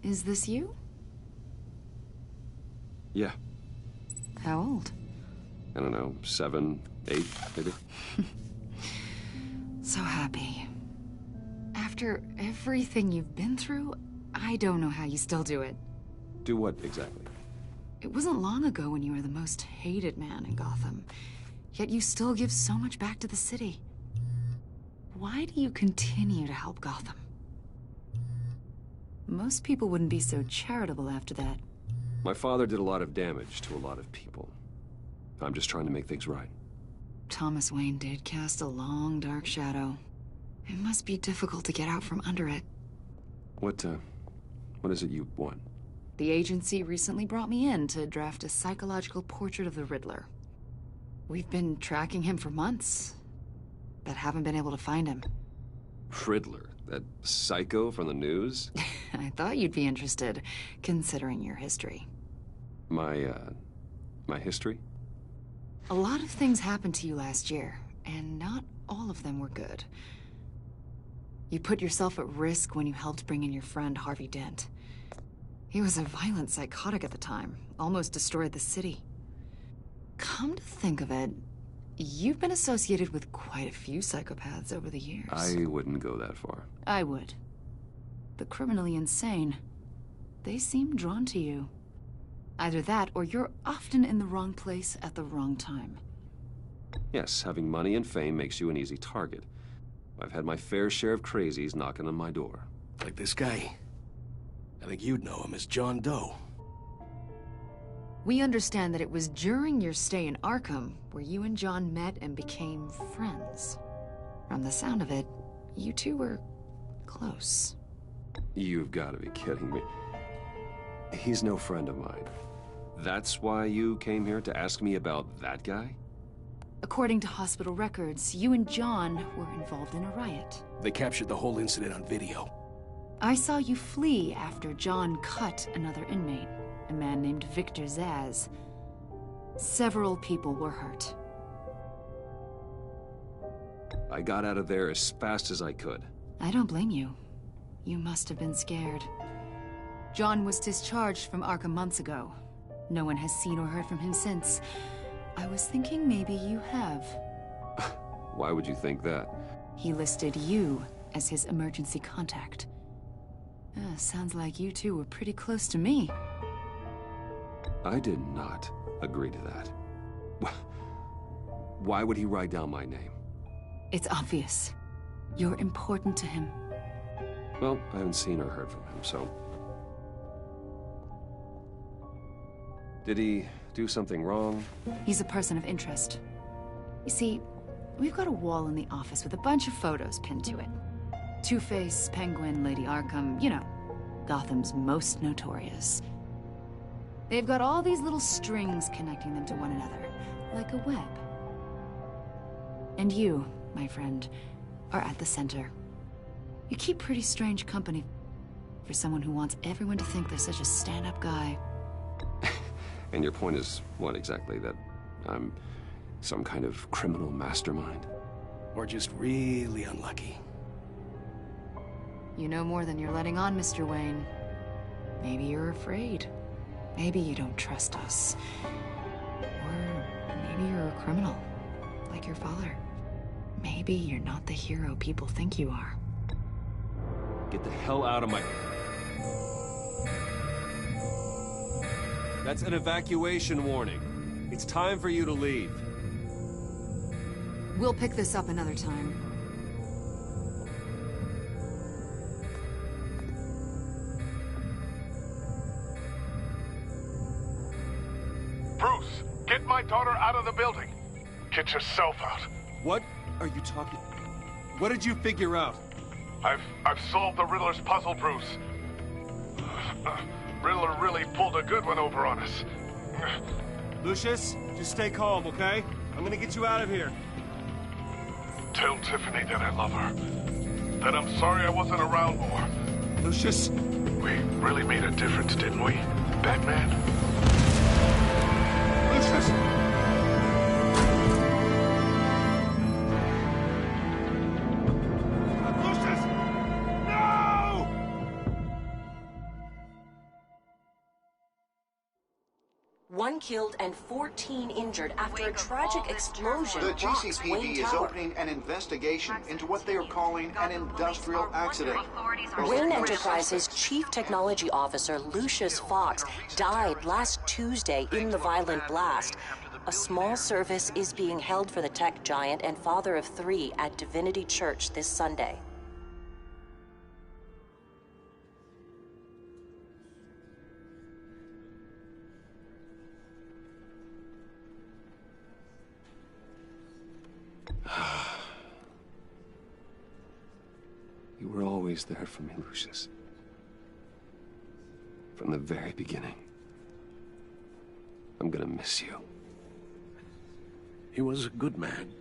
Speaker 13: Is this you?
Speaker 1: Yeah.
Speaker 13: How old?
Speaker 1: I don't know, 7, 8, maybe?
Speaker 13: So happy. After everything you've been through, I don't know how you still do it.
Speaker 1: Do what, exactly?
Speaker 13: It wasn't long ago when you were the most hated man in Gotham, yet you still give so much back to the city. Why do you continue to help Gotham? Most people wouldn't be so charitable after that.
Speaker 1: My father did a lot of damage to a lot of people. I'm just trying to make things right.
Speaker 13: Thomas Wayne did cast a long, dark shadow. It must be difficult to get out from under it.
Speaker 1: What is it you want?
Speaker 13: The agency recently brought me in to draft a psychological portrait of the Riddler. We've been tracking him for months, but haven't been able to find him.
Speaker 1: Riddler? That psycho from the news?
Speaker 13: I thought you'd be interested, considering your history.
Speaker 1: My history?
Speaker 13: A lot of things happened to you last year, and not all of them were good. You put yourself at risk when you helped bring in your friend Harvey Dent. He was a violent psychotic at the time, almost destroyed the city. Come to think of it, you've been associated with quite a few psychopaths over the years.
Speaker 1: I wouldn't go that far.
Speaker 13: I would. The criminally insane. They seem drawn to you. Either that, or you're often in the wrong place at the wrong time.
Speaker 1: Yes, having money and fame makes you an easy target. I've had my fair share of crazies knocking on my door.
Speaker 17: Like this guy. I think you'd know him as John Doe.
Speaker 13: We understand that it was during your stay in Arkham where you and John met and became friends. From the sound of it, you two were close.
Speaker 1: You've got to be kidding me. He's no friend of mine. That's why you came here to ask me about that guy?
Speaker 13: According to hospital records, you and John were involved in a riot.
Speaker 17: They captured the whole incident on video.
Speaker 13: I saw you flee after John cut another inmate, a man named Victor Zsasz. Several people were hurt.
Speaker 1: I got out of there as fast as I could.
Speaker 13: I don't blame you. You must have been scared. John was discharged from Arkham months ago. No one has seen or heard from him since. I was thinking maybe you have.
Speaker 1: Why would you think that?
Speaker 13: He listed you as his emergency contact. Sounds like you two were pretty close to me.
Speaker 1: I did not agree to that. Why would he write down my name?
Speaker 13: It's obvious. You're important to him.
Speaker 1: Well, I haven't seen or heard from him, so... Did he do something wrong?
Speaker 13: He's a person of interest. You see, we've got a wall in the office with a bunch of photos pinned to it. Two-Face, Penguin, Lady Arkham, you know, Gotham's most notorious. They've got all these little strings connecting them to one another, like a web. And you, my friend, are at the center. You keep pretty strange company for someone who wants everyone to think they're such a stand-up guy.
Speaker 1: And your point is what exactly? That I'm some kind of criminal mastermind?
Speaker 17: Or just really unlucky?
Speaker 13: You know more than you're letting on, Mr. Wayne. Maybe you're afraid. Maybe you don't trust us. Or maybe you're a criminal, like your father. Maybe you're not the hero people think you are.
Speaker 1: Get the hell out of my... That's an evacuation warning. It's time for you to leave.
Speaker 13: We'll pick this up another time.
Speaker 18: Bruce, get my daughter out of the building. Get yourself out.
Speaker 1: What are you talking... What did you figure out?
Speaker 18: I've solved the Riddler's puzzle, Bruce. Riddler really pulled a good one over on us.
Speaker 19: Lucius, just stay calm, okay? I'm gonna get you out of here.
Speaker 18: Tell Tiffany that I love her. That I'm sorry I wasn't around more.
Speaker 1: Lucius!
Speaker 18: We really made a difference, didn't we, Batman?
Speaker 1: Lucius!
Speaker 20: 1 killed and 14 injured after a tragic explosion
Speaker 2: The
Speaker 20: rocks
Speaker 2: GCPD
Speaker 20: Wayne
Speaker 2: is
Speaker 20: Tower.
Speaker 2: opening an investigation into what they are calling an industrial accident.
Speaker 20: Wayne Enterprises' Chief Technology Officer, Lucius Fox, died last Tuesday in the violent blast. A small service is being held for the tech giant and father of 3 at Divinity Church this Sunday.
Speaker 1: You were always there for me, Lucius. From the very beginning. I'm gonna miss you.
Speaker 4: He was a good man.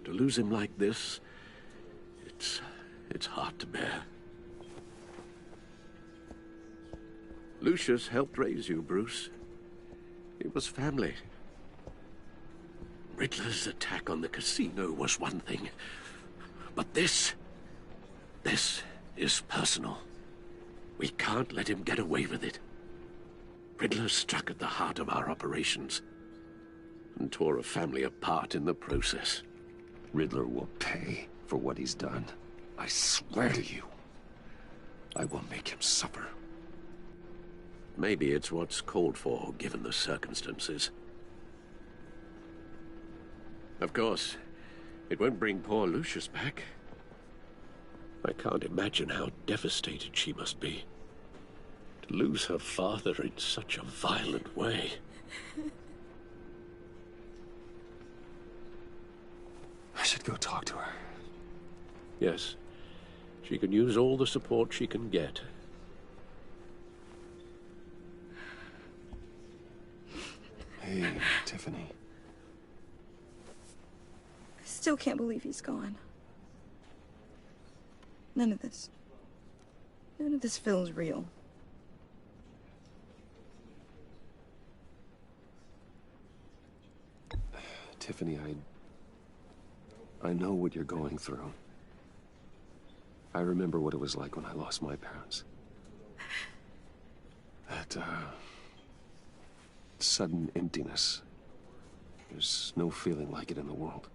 Speaker 4: To lose him like this, it's hard to bear. Lucius helped raise you, Bruce. It was family. Riddler's attack on the casino was one thing, but this is personal. We can't let him get away with it. Riddler struck at the heart of our operations and tore a family apart in the process.
Speaker 1: Riddler will pay for what he's done. I swear to you, I will make him suffer.
Speaker 4: Maybe it's what's called for, given the circumstances. Of course, it won't bring poor Lucius back. I can't imagine how devastated she must be. To lose her father in such a violent way.
Speaker 1: I should go talk to her.
Speaker 4: Yes, she can use all the support she can get.
Speaker 1: Hey, Tiffany.
Speaker 5: I still can't believe he's gone. None of this feels real.
Speaker 1: Tiffany, I know what you're going through. I remember what it was like when I lost my parents. That, sudden emptiness. There's no feeling like it in the world.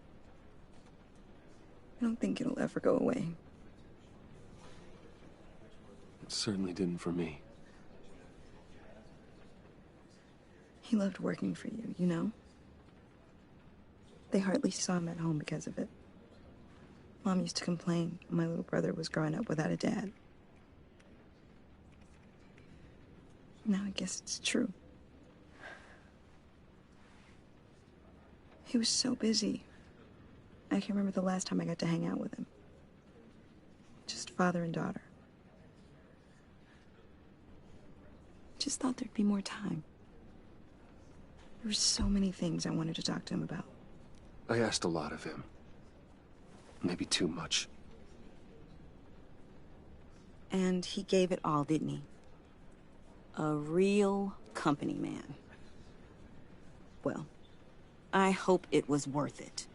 Speaker 5: I don't think it'll ever go away.
Speaker 1: It certainly didn't for me.
Speaker 5: He loved working for you, you know? They hardly saw him at home because of it. Mom used to complain my little brother was growing up without a dad. Now I guess it's true. He was so busy. I can't remember the last time I got to hang out with him. Just father and daughter. Just thought there'd be more time. There were so many things I wanted to talk to him about.
Speaker 1: I asked a lot of him. Maybe too much.
Speaker 5: And he gave it all, didn't he? A real company man. Well, I hope it was worth it.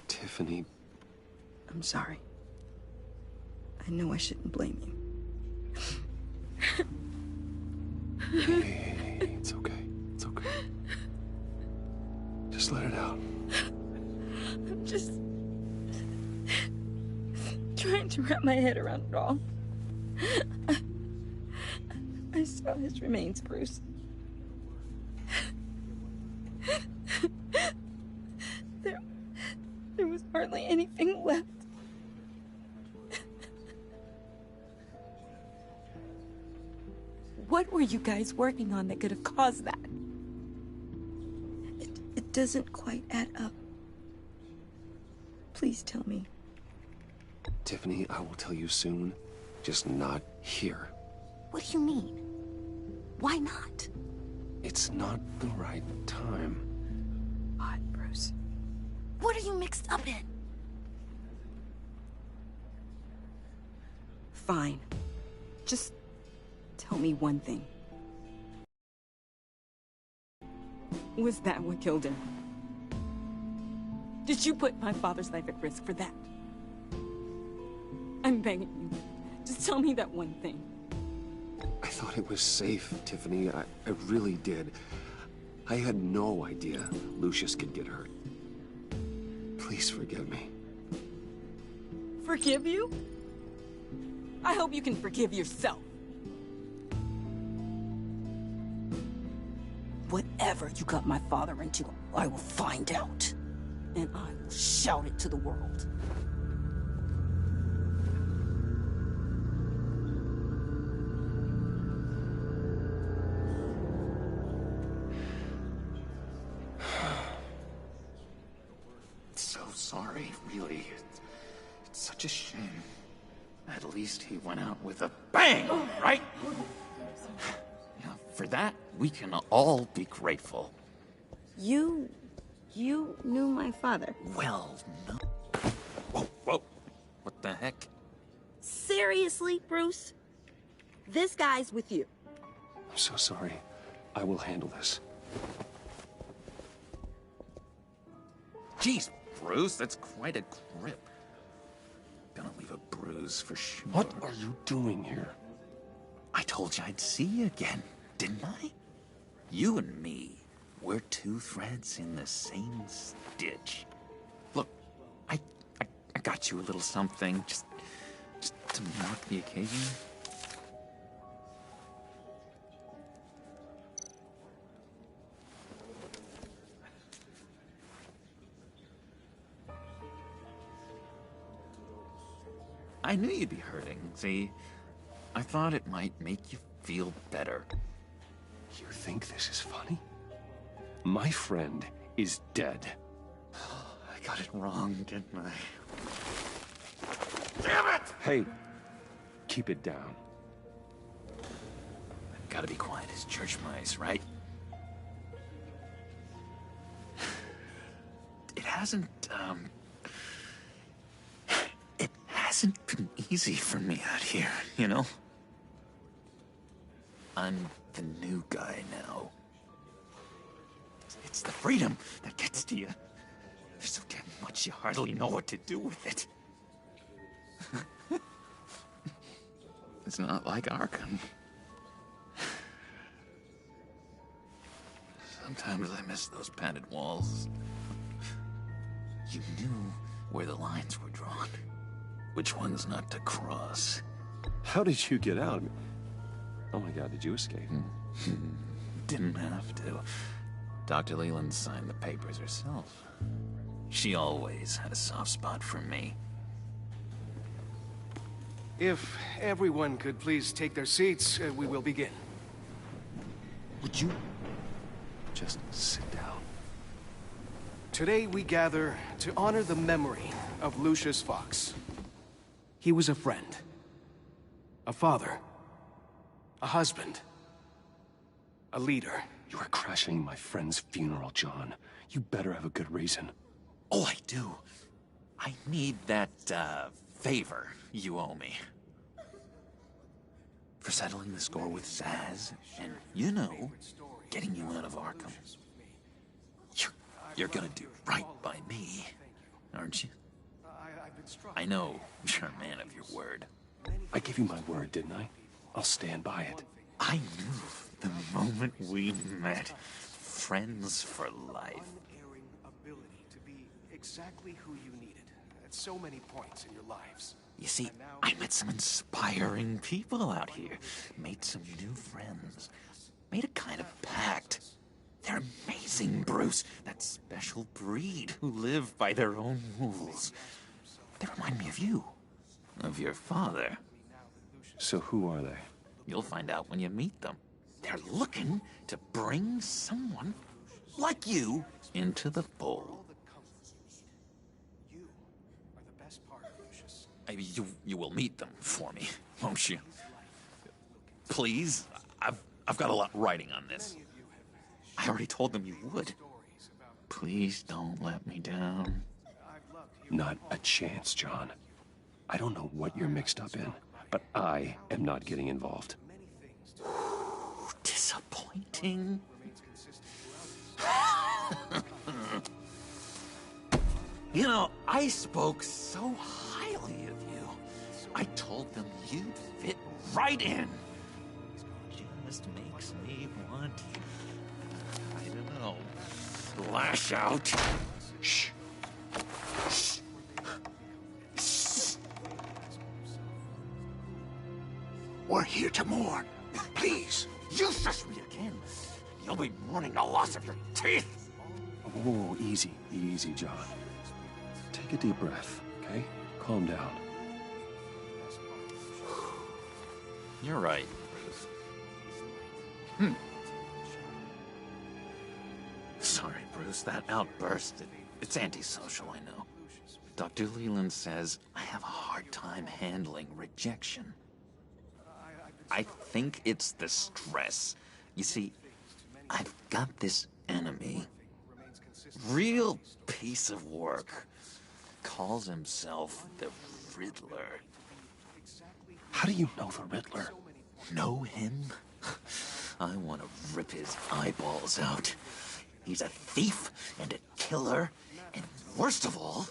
Speaker 1: Tiffany.
Speaker 5: I'm sorry. I know I shouldn't blame you.
Speaker 1: Hey, it's okay. It's okay. Just let it out.
Speaker 5: I'm just trying to wrap my head around it all. I saw his remains, Bruce. There was hardly anything left. What were you guys working on that could have caused that? It doesn't quite add up. Please tell me.
Speaker 1: Tiffany, I will tell you soon. Just not here.
Speaker 5: What do you mean? Why not?
Speaker 1: It's not the right time.
Speaker 5: Odd, Bruce. What are you mixed up in? Fine. Just tell me one thing. Was that what killed him? Did you put my father's life at risk for that? I'm begging you. Just tell me that one thing.
Speaker 1: I thought it was safe, Tiffany. I really did. I had no idea Lucius could get hurt. Please forgive me.
Speaker 5: Forgive you? I hope you can forgive yourself. Whatever you got my father into, I will find out. And I will shout it to the world.
Speaker 11: So sorry, really. It's such a shame. At least he went out with a bang, right? Yeah, for that, we can all be grateful.
Speaker 5: You knew my father.
Speaker 11: Well, no. Whoa, whoa. What the heck?
Speaker 5: Seriously, Bruce? This guy's with you.
Speaker 1: I'm so sorry. I will handle this.
Speaker 11: Jeez, Bruce, that's quite a grip. Gonna leave a bruise for sure.
Speaker 1: What are you doing here?
Speaker 11: I told you I'd see you again, didn't I? You and me, we're two threads in the same stitch. Look, I got you a little something, just to mark the occasion. I knew you'd be hurting, see? I thought it might make you feel better.
Speaker 1: You think this is funny? My friend is dead.
Speaker 11: I got it wrong, didn't I? Damn it!
Speaker 1: Hey, keep it down.
Speaker 11: Gotta be quiet as church mice, right? It hasn't been easy for me out here, you know? I'm the new guy now. It's the freedom that gets to you. There's so damn much you hardly know what to do with it. It's not like Arkham. Sometimes I miss those padded walls. You knew where the lines were drawn. Which ones not to cross.
Speaker 1: How did you get out? Oh my God, did you escape?
Speaker 11: Didn't have to. Dr. Leland signed the papers herself. She always had a soft spot for me.
Speaker 19: If everyone could please take their seats, we will begin.
Speaker 1: Would you just sit down?
Speaker 19: Today we gather to honor the memory of Lucius Fox. He was a friend, a father, a husband, a leader.
Speaker 1: You are crashing my friend's funeral, John. You better have a good reason.
Speaker 11: Oh, I do. I need that, favor you owe me. For settling the score with Zsasz, and, you know, getting you out of Arkham. You're gonna do right by me, aren't you? I know you're a man of your word.
Speaker 1: I gave you my word, didn't I? I'll stand by it.
Speaker 11: I knew the moment we met. Friends for life.
Speaker 19: Unerring ability to be exactly who you needed at so many points in your lives.
Speaker 11: You see, I met some inspiring people out here. Made some new friends. Made a kind of pact. They're amazing, Bruce. That special breed who live by their own rules. They remind me of you. Of your father.
Speaker 1: So who are they?
Speaker 11: You'll find out when you meet them. They're looking to bring someone like you into the fold.
Speaker 19: You are the best part, Lucius.
Speaker 11: Maybe you will meet them for me, won't you? Please? I've got a lot writing on this. I already told them you would. Please don't let me down.
Speaker 1: Not a chance, John. I don't know what you're mixed up in, but I am not getting involved.
Speaker 11: Disappointing. You know, I spoke so highly of you. I told them you'd fit right in. Just makes me want, I don't know, lash out. Shh. Shh. Shh.
Speaker 6: We're here to mourn. Please.
Speaker 11: You shush me again. You'll be mourning the loss of your teeth.
Speaker 1: Oh, easy, easy, John. Take a deep breath, okay? Calm down.
Speaker 11: You're right. Sorry, Bruce, that outburst, it's antisocial, I know. Dr. Leland says I have a hard time handling rejection. I think it's the stress. You see, I've got this enemy. Real piece of work. Calls himself the Riddler.
Speaker 1: How do you know the Riddler?
Speaker 11: Know him? I want to rip his eyeballs out. He's a thief and a killer, and worst of all,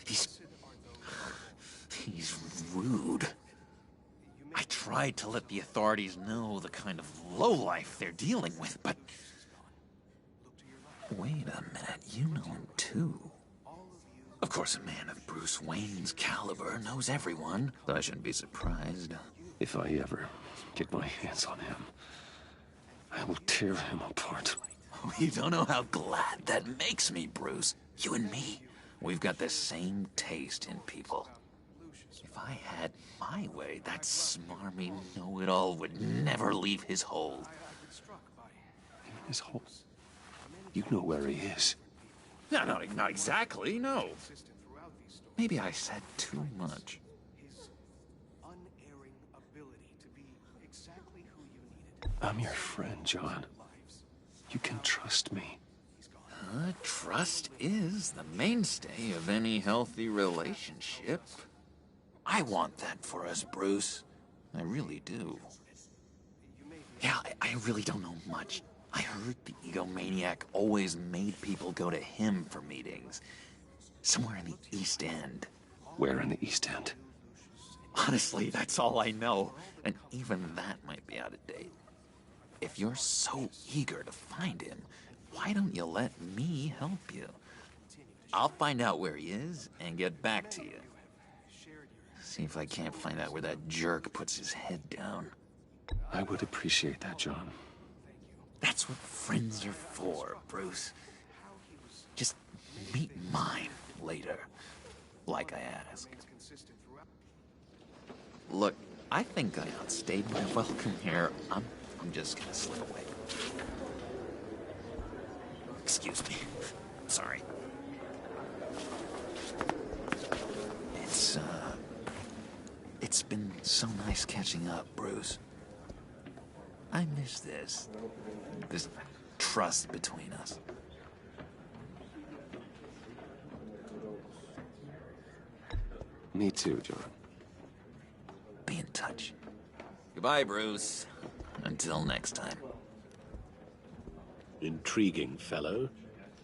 Speaker 11: he's rude. I tried to let the authorities know the kind of lowlife they're dealing with, but... Wait a minute, you know him too. Of course, a man of Bruce Wayne's caliber knows everyone, though I shouldn't be surprised.
Speaker 1: If I ever get my hands on him, I will tear him apart.
Speaker 11: You don't know how glad that makes me, Bruce. You and me, we've got the same taste in people. If I had my way, that smarmy know-it-all would never leave his hole.
Speaker 1: His hole? You know where he is.
Speaker 11: No, not exactly, no. Maybe I said too much.
Speaker 1: I'm your friend, John. You can trust me.
Speaker 11: Trust is the mainstay of any healthy relationship. I want that for us, Bruce. I really do. Yeah, I really don't know much. I heard the egomaniac always made people go to him for meetings. Somewhere in the East End.
Speaker 1: Where in the East End?
Speaker 11: Honestly, that's all I know. And even that might be out of date. If you're so eager to find him, why don't you let me help you? I'll find out where he is and get back to you. See if I can't find out where that jerk puts his head down.
Speaker 1: I would appreciate that, John.
Speaker 11: That's what friends are for, Bruce. Just meet mine later, like I asked. Look, I think I outstayed my welcome here. I'm just gonna slip away. Excuse me. Sorry. It's been so nice catching up, Bruce. I miss this trust between us.
Speaker 1: Me too, John.
Speaker 11: Be in touch. Goodbye, Bruce. Until next time.
Speaker 3: Intriguing fellow.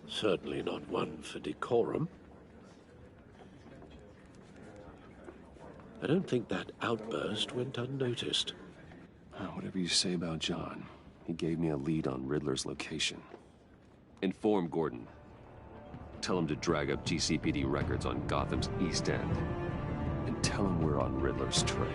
Speaker 3: Certainly not one for decorum. I don't think that outburst went unnoticed.
Speaker 1: Whatever you say about John, he gave me a lead on Riddler's location. Inform Gordon. Tell him to drag up GCPD records on Gotham's East End. And tell him we're on Riddler's trail.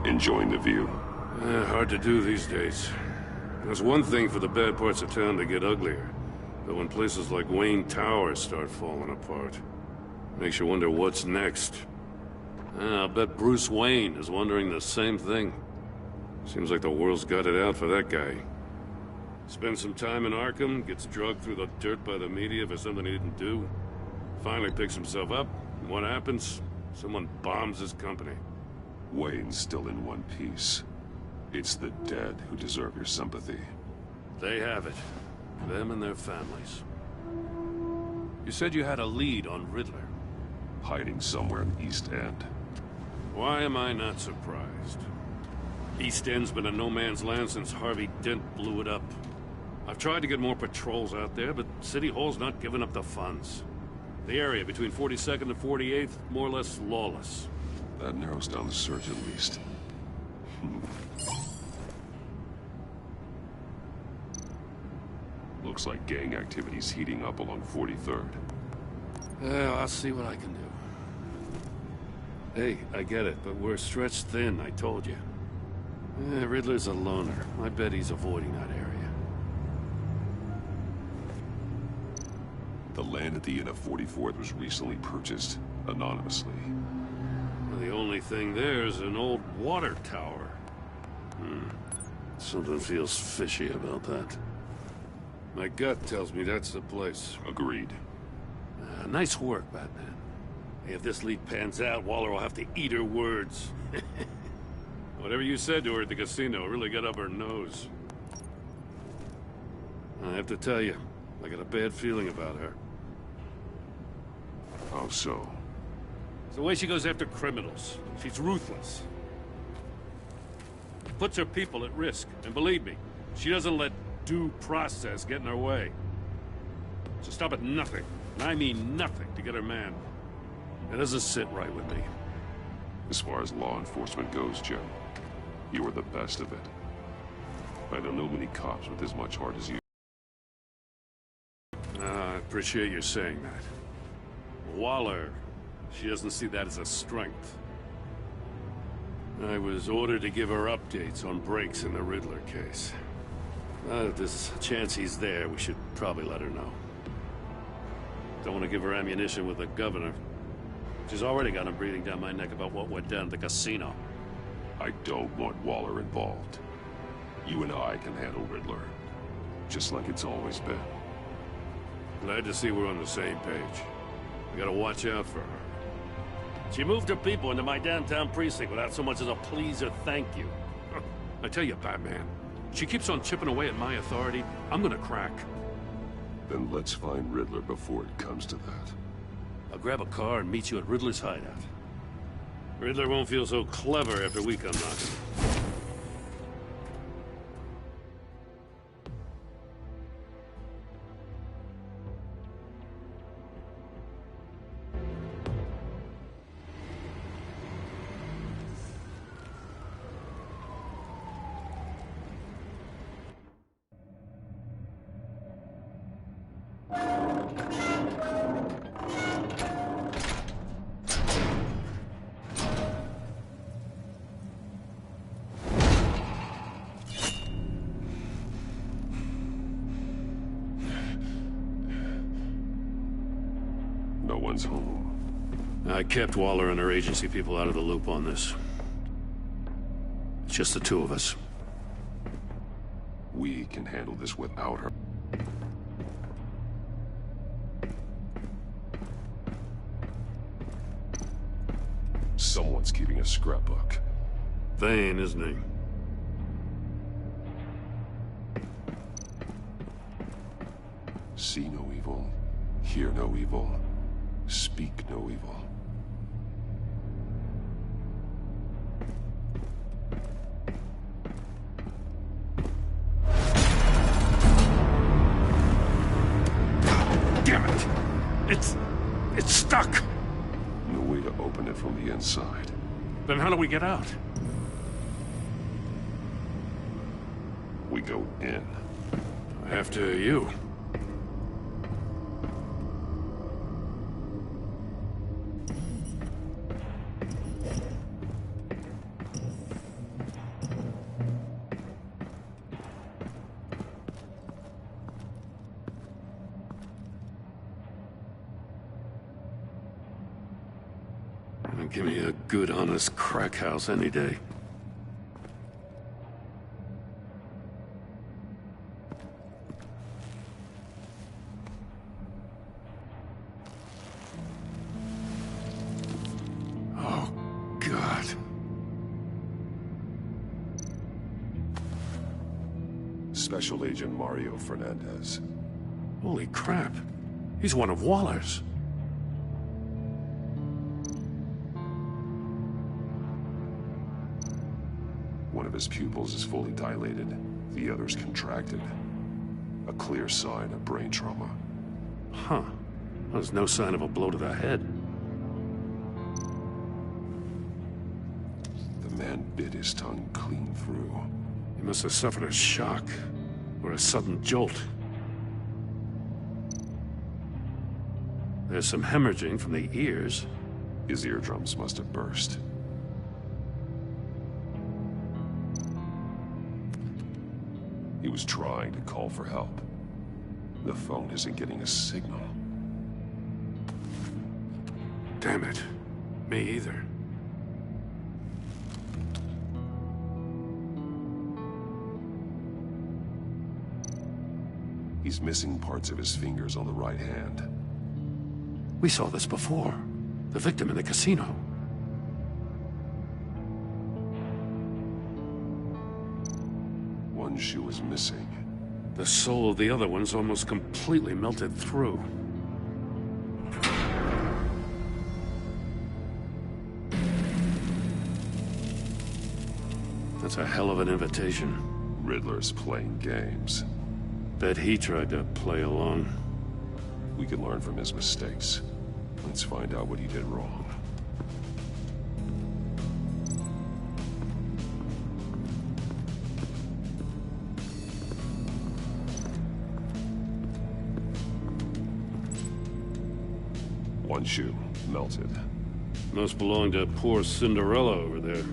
Speaker 9: Enjoying the view?
Speaker 18: Hard to do these days. There's one thing for the bad parts of town to get uglier. But when places like Wayne Tower start falling apart, makes you wonder what's next. I'll bet Bruce Wayne is wondering the same thing. Seems like the world's got it out for that guy. Spends some time in Arkham, gets drugged through the dirt by the media for something he didn't do. Finally picks himself up, and what happens? Someone bombs his company.
Speaker 9: Wayne's still in one piece. It's the dead who deserve your sympathy.
Speaker 18: They have it. Them and their families. You You said you had a lead on Riddler.
Speaker 9: Hiding somewhere in East End.
Speaker 18: Why am I not surprised? East End's been a no-man's land since Harvey Dent blew it up. I've tried to get more patrols out there, but City Hall's not giving up the funds. The area between 42nd and 48th, more or less lawless.
Speaker 9: That narrows down the search at least. Looks like gang activity's heating up along 43rd.
Speaker 18: Well, I'll see what I can do. Hey, I get it, but we're stretched thin, I told you. Riddler's a loner. I bet he's avoiding that area.
Speaker 9: The land at the end of 44th was recently purchased, anonymously.
Speaker 18: Well, the only thing there is an old water tower. Something feels fishy about that. My gut tells me that's the place.
Speaker 9: Agreed.
Speaker 18: Nice work, Batman. If this lead pans out, Waller will have to eat her words. Whatever you said to her at the casino really got up her nose. I have to tell you, I got a bad feeling about her.
Speaker 9: How so?
Speaker 18: It's the way she goes after criminals. She's ruthless. Puts her people at risk. And believe me, she doesn't let due process get in her way. She'll stop at nothing, and I mean nothing, to get her man. It doesn't sit right with me.
Speaker 9: As far as law enforcement goes, Joe, you are the best of it. I don't know many cops with as much heart as you.
Speaker 18: I appreciate you saying that. Waller, she doesn't see that as a strength. I was ordered to give her updates on breaks in the Riddler case. If there's a chance he's there, we should probably let her know. Don't want to give her ammunition with the governor. She's already got him breathing down my neck about what went down at the casino.
Speaker 9: I don't want Waller involved. You and I can handle Riddler, just like it's always been.
Speaker 18: Glad to see we're on the same page. We gotta watch out for her. She moved her people into my downtown precinct without so much as a please or thank you. I tell you, Batman, she keeps on chipping away at my authority, I'm gonna crack.
Speaker 9: Then let's find Riddler before it comes to that.
Speaker 18: I'll grab a car and meet you at Riddler's hideout. Riddler won't feel so clever after we come knocking.
Speaker 9: No one's home.
Speaker 18: I kept Waller and her agency people out of the loop on this. It's just the two of us.
Speaker 9: We can handle this without her. Someone's keeping a scrapbook.
Speaker 18: Vane, isn't he?
Speaker 9: See no evil, hear no evil, speak no evil.
Speaker 18: Damn it! It's stuck!
Speaker 9: No way to open it from the inside.
Speaker 18: Then how do we get out?
Speaker 9: We go in.
Speaker 18: After you. Give me a good, honest crack house any day. Oh, God.
Speaker 9: Special Agent Mario Fernandez.
Speaker 18: Holy crap. He's one of Waller's.
Speaker 9: One of his pupils is fully dilated, the other's contracted. A clear sign of brain trauma.
Speaker 18: Huh. There's no sign of a blow to the head.
Speaker 9: The man bit his tongue clean through.
Speaker 18: He must have suffered a shock, or a sudden jolt. There's some hemorrhaging from the ears.
Speaker 9: His eardrums must have burst. He was trying to call for help. The phone isn't getting a signal.
Speaker 18: Damn it. Me either.
Speaker 9: He's missing parts of his fingers on the right hand.
Speaker 18: We saw this before. The victim in the casino.
Speaker 9: One shoe is missing.
Speaker 18: The sole of the other one's almost completely melted through. That's a hell of an invitation.
Speaker 9: Riddler's playing games.
Speaker 18: Bet he tried to play along.
Speaker 9: We can learn from his mistakes. Let's find out what he did wrong. One shoe, melted.
Speaker 18: Must belong to poor Cinderella over there.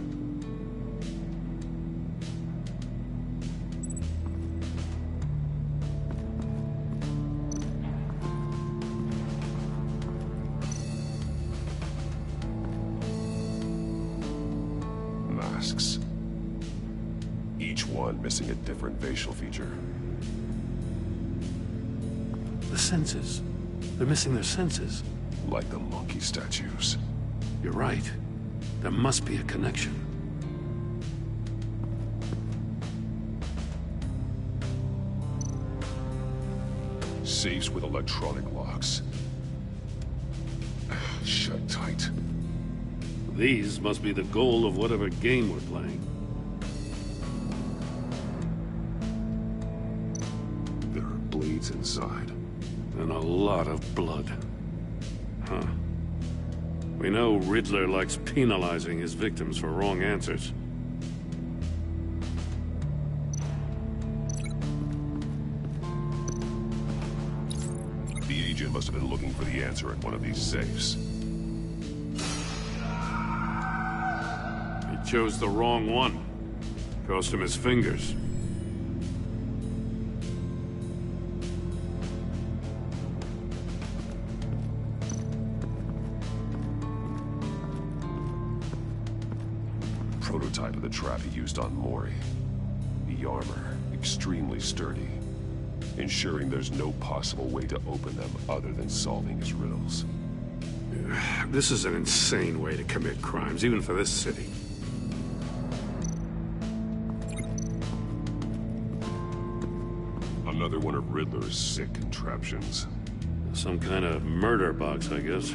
Speaker 9: Masks. Each one missing a different facial feature.
Speaker 18: The senses. They're missing their senses.
Speaker 9: Like the monkey statues.
Speaker 18: You're right. There must be a connection.
Speaker 9: Safes with electronic locks. Shut tight.
Speaker 18: These must be the goal of whatever game we're playing.
Speaker 9: There are blades inside.
Speaker 18: And a lot of blood. Huh. We know Riddler likes penalizing his victims for wrong answers.
Speaker 9: The agent must have been looking for the answer in one of these safes.
Speaker 18: He chose the wrong one. Cost him his fingers.
Speaker 9: Prototype of the trap he used on Mori. The armor, extremely sturdy, ensuring there's no possible way to open them other than solving his riddles.
Speaker 18: This is an insane way to commit crimes, even for this city.
Speaker 9: Another one of Riddler's sick contraptions.
Speaker 18: Some kind of murder box, I guess.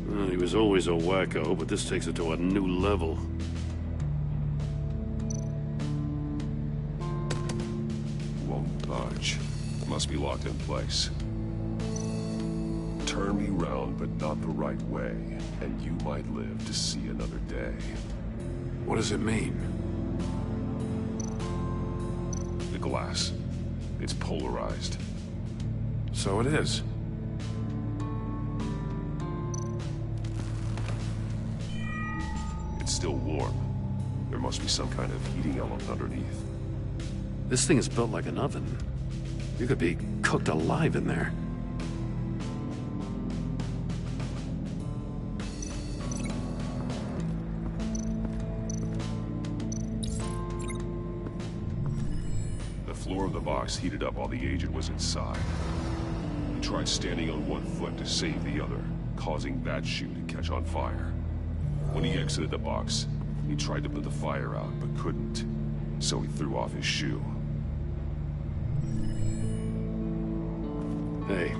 Speaker 18: Well, he was always a wacko, but this takes it to a new level.
Speaker 9: Won't budge. Must be locked in place. Turn me round, but not the right way, and you might live to see another day.
Speaker 18: What does it mean?
Speaker 9: The glass. It's polarized.
Speaker 18: So it is.
Speaker 9: It's still warm. There must be some kind of heating element underneath.
Speaker 18: This thing is built like an oven. You could be cooked alive in there.
Speaker 9: The floor of the box heated up while the agent was inside. He tried standing on one foot to save the other, causing that shoe to catch on fire. When he exited the box, he tried to put the fire out, but couldn't. So he threw off his shoe.
Speaker 18: Hey,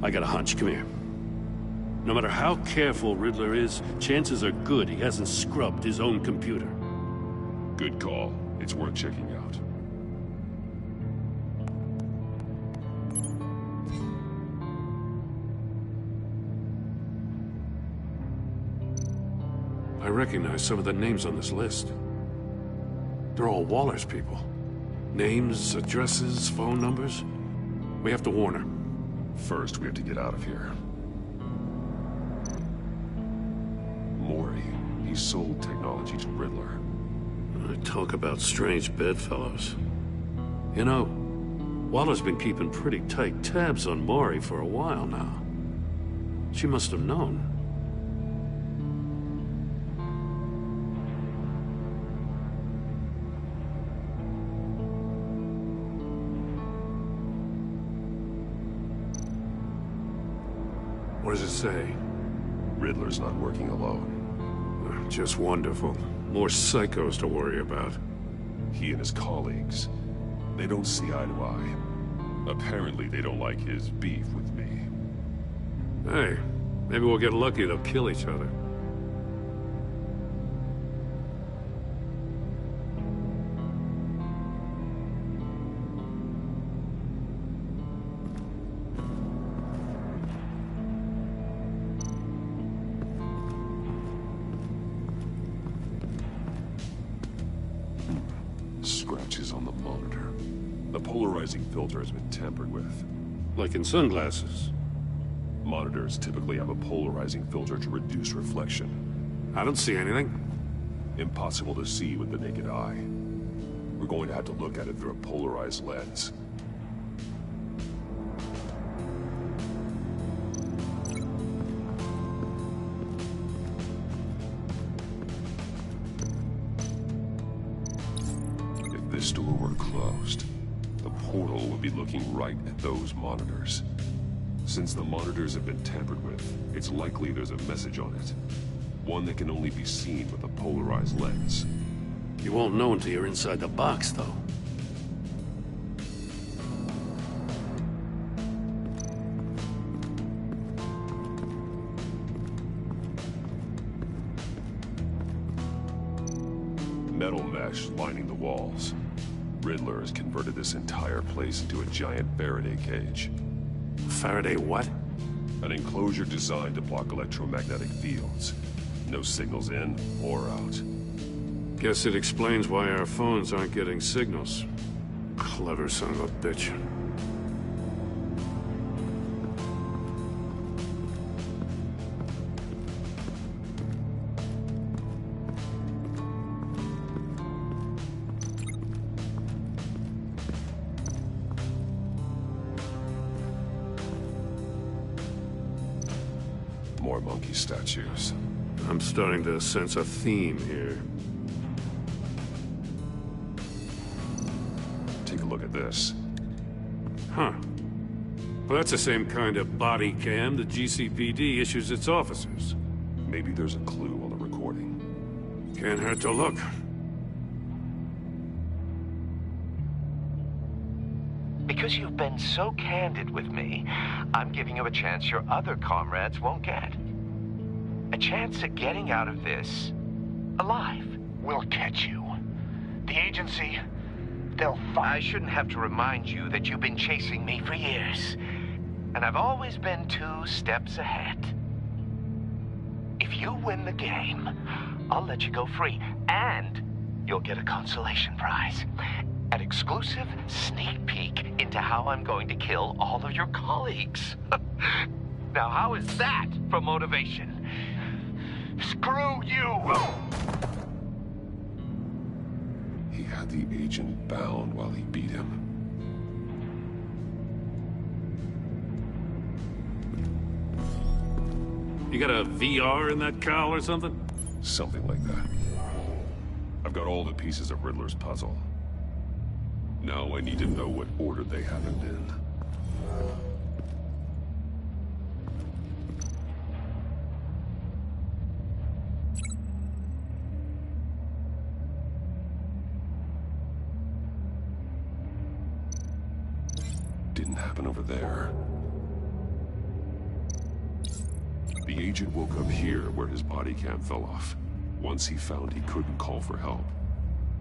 Speaker 18: I got a hunch. Come here. No matter how careful Riddler is, chances are good he hasn't scrubbed his own computer.
Speaker 9: Good call. It's worth checking out.
Speaker 18: I recognize some of the names on this list. They're all Waller's people. Names, addresses, phone numbers. We have to warn her.
Speaker 9: First, we have to get out of here. Mori, he sold technology to Riddler.
Speaker 18: I talk about strange bedfellows. You know, Waller's been keeping pretty tight tabs on Mori for a while now. She must have known. What does it say?
Speaker 9: Riddler's not working alone.
Speaker 18: Just wonderful. More psychos to worry about.
Speaker 9: He and his colleagues, they don't see eye to eye. Apparently, they don't like his beef with me.
Speaker 18: Hey, maybe we'll get lucky they'll kill each other.
Speaker 9: Scratches on the monitor. The polarizing filter has been tampered with.
Speaker 18: Like in sunglasses.
Speaker 9: Monitors typically have a polarizing filter to reduce reflection.
Speaker 18: I don't see anything.
Speaker 9: Impossible to see with the naked eye. We're going to have to look at it through a polarized lens. If this door were closed, the portal would be looking right at those monitors. Since the monitors have been tampered with, it's likely there's a message on it. One that can only be seen with a polarized lens.
Speaker 18: You won't know until you're inside the box, though.
Speaker 9: Metal mesh lining the walls. Riddler has converted this entire place into a giant Faraday cage.
Speaker 18: Faraday what?
Speaker 9: An enclosure designed to block electromagnetic fields. No signals in or out.
Speaker 18: Guess it explains why our phones aren't getting signals. Clever son of a bitch.
Speaker 9: More monkey statues.
Speaker 18: I'm starting to sense a theme here.
Speaker 9: Take a look at this.
Speaker 18: Huh. Well, that's the same kind of body cam the GCPD issues its officers.
Speaker 9: Maybe there's a clue on the recording.
Speaker 18: Can't hurt to look.
Speaker 21: Because you've been so candid with me, I'm giving you a chance your other comrades won't get. A chance at getting out of this alive.
Speaker 2: We'll catch you. The agency, they'll find...
Speaker 21: I shouldn't have to remind you that you've been chasing me for years. And I've always been 2 steps ahead. If you win the game, I'll let you go free. And you'll get a consolation prize. An exclusive sneak peek into how I'm going to kill all of your colleagues. Now, how is that for motivation? Screw you!
Speaker 9: He had the agent bound while he beat him.
Speaker 18: You got a VR in that cowl or something?
Speaker 9: Something like that. I've got all the pieces of Riddler's puzzle. Now I need to know what order they happened in. Didn't happen over there. The agent woke up here where his body cam fell off. Once he found he couldn't call for help,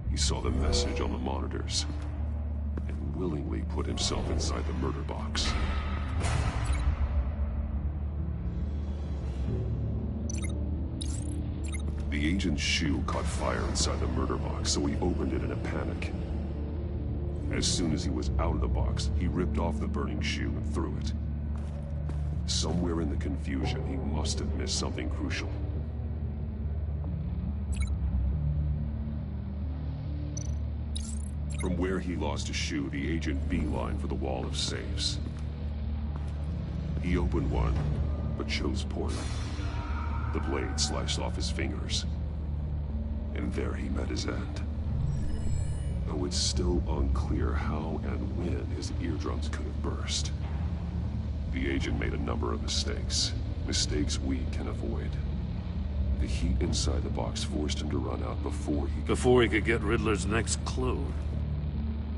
Speaker 9: he saw the message on the monitors and willingly put himself inside the murder box. The agent's shoe caught fire inside the murder box, so he opened it in a panic. As soon as he was out of the box, he ripped off the burning shoe and threw it. Somewhere in the confusion, he must have missed something crucial. From where he lost his shoe, the agent beelined for the wall of safes. He opened one, but chose poorly. The blade sliced off his fingers. And there he met his end. Though it's still unclear how and when his eardrums could have burst. The agent made a number of mistakes. Mistakes we can avoid. The heat inside the box forced him to run out before he
Speaker 18: could get Riddler's next clue.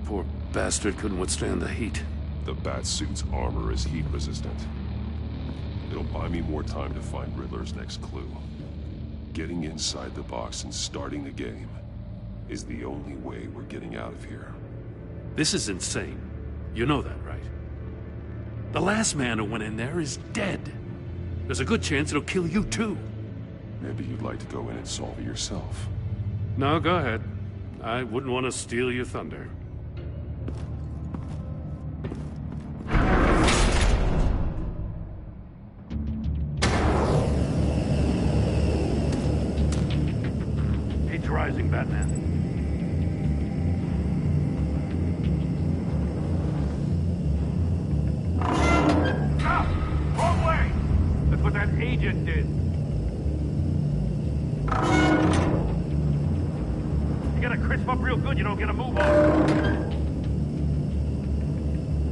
Speaker 18: Poor bastard couldn't withstand the heat.
Speaker 9: The Batsuit's armor is heat resistant. It'll buy me more time to find Riddler's next clue. Getting inside the box and starting the game is the only way we're getting out of here.
Speaker 18: This is insane. You know that, right? The last man who went in there is dead. There's a good chance it'll kill you too.
Speaker 9: Maybe you'd like to go in and solve it yourself.
Speaker 18: No, go ahead. I wouldn't want to steal your thunder. Heat's rising, Batman. What that agent did. You gotta crisp up real good, you don't get a move on.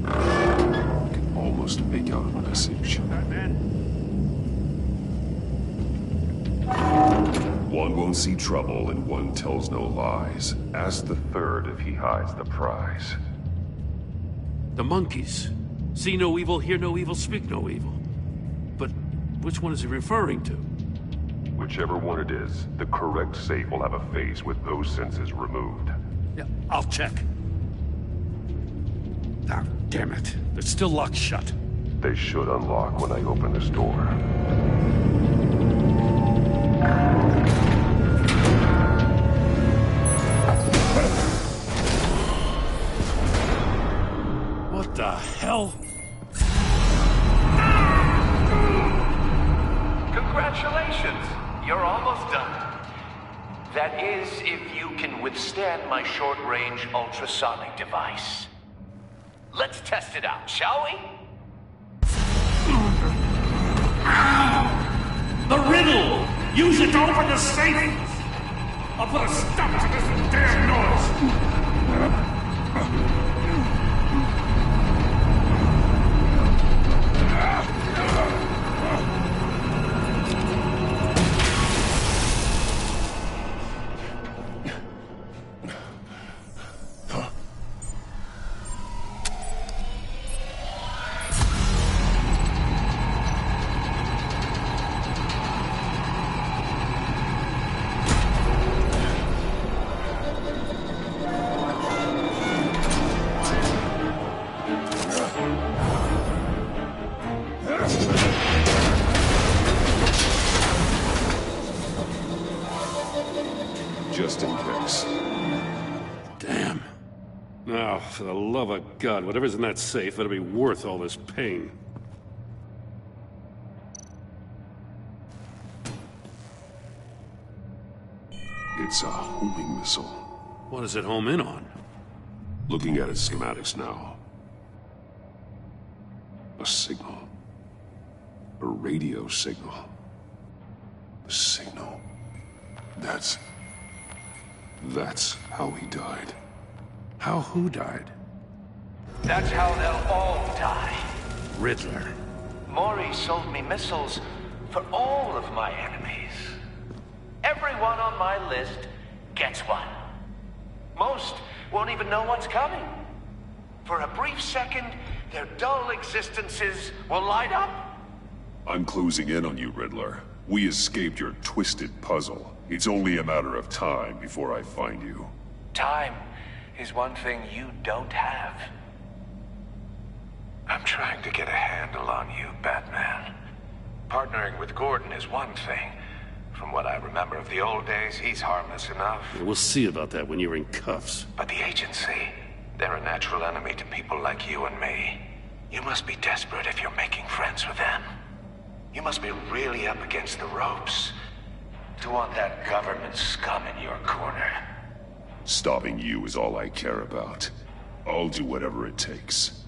Speaker 9: I can almost make out a message. One won't see trouble and one tells no lies. Ask the third if he hides the prize.
Speaker 18: The monkeys. See no evil, hear no evil, speak no evil. But which one is he referring to?
Speaker 9: Whichever one it is, the correct safe will have a face with those senses removed.
Speaker 18: Yeah, I'll check. Ah, damn it. They're still locked shut.
Speaker 9: They should unlock when I open this door.
Speaker 18: What the hell?
Speaker 21: Congratulations! You're almost done. That is, if you can withstand my short-range ultrasonic device. Let's test it out, shall we?
Speaker 18: The riddle! Use it to open the safe! I'll put a stop to this damn noise!
Speaker 9: Just in case.
Speaker 18: Damn. Now, for the love of God, whatever's in that safe, it'll be worth all this pain.
Speaker 9: It's a homing missile.
Speaker 18: What does it home in on?
Speaker 9: Looking at its schematics now. A signal. A radio signal. A signal. That's how he died.
Speaker 18: How who died?
Speaker 21: That's how they'll all die.
Speaker 18: Riddler.
Speaker 21: Mori sold me missiles for all of my enemies. Everyone on my list gets one. Most won't even know what's coming. For a brief second, their dull existences will light up.
Speaker 9: I'm closing in on you, Riddler. We escaped your twisted puzzle. It's only a matter of time before I find you.
Speaker 10: Time is one thing you don't have. I'm trying to get a handle on you, Batman. Partnering with Gordon is one thing. From what I remember of the old days, he's harmless enough.
Speaker 18: We'll see about that when you're in cuffs.
Speaker 10: But the agency, they're a natural enemy to people like you and me. You must be desperate if you're making friends with them. You must be really up against the ropes to want that government scum in your corner.
Speaker 9: Stopping you is all I care about. I'll do whatever it takes.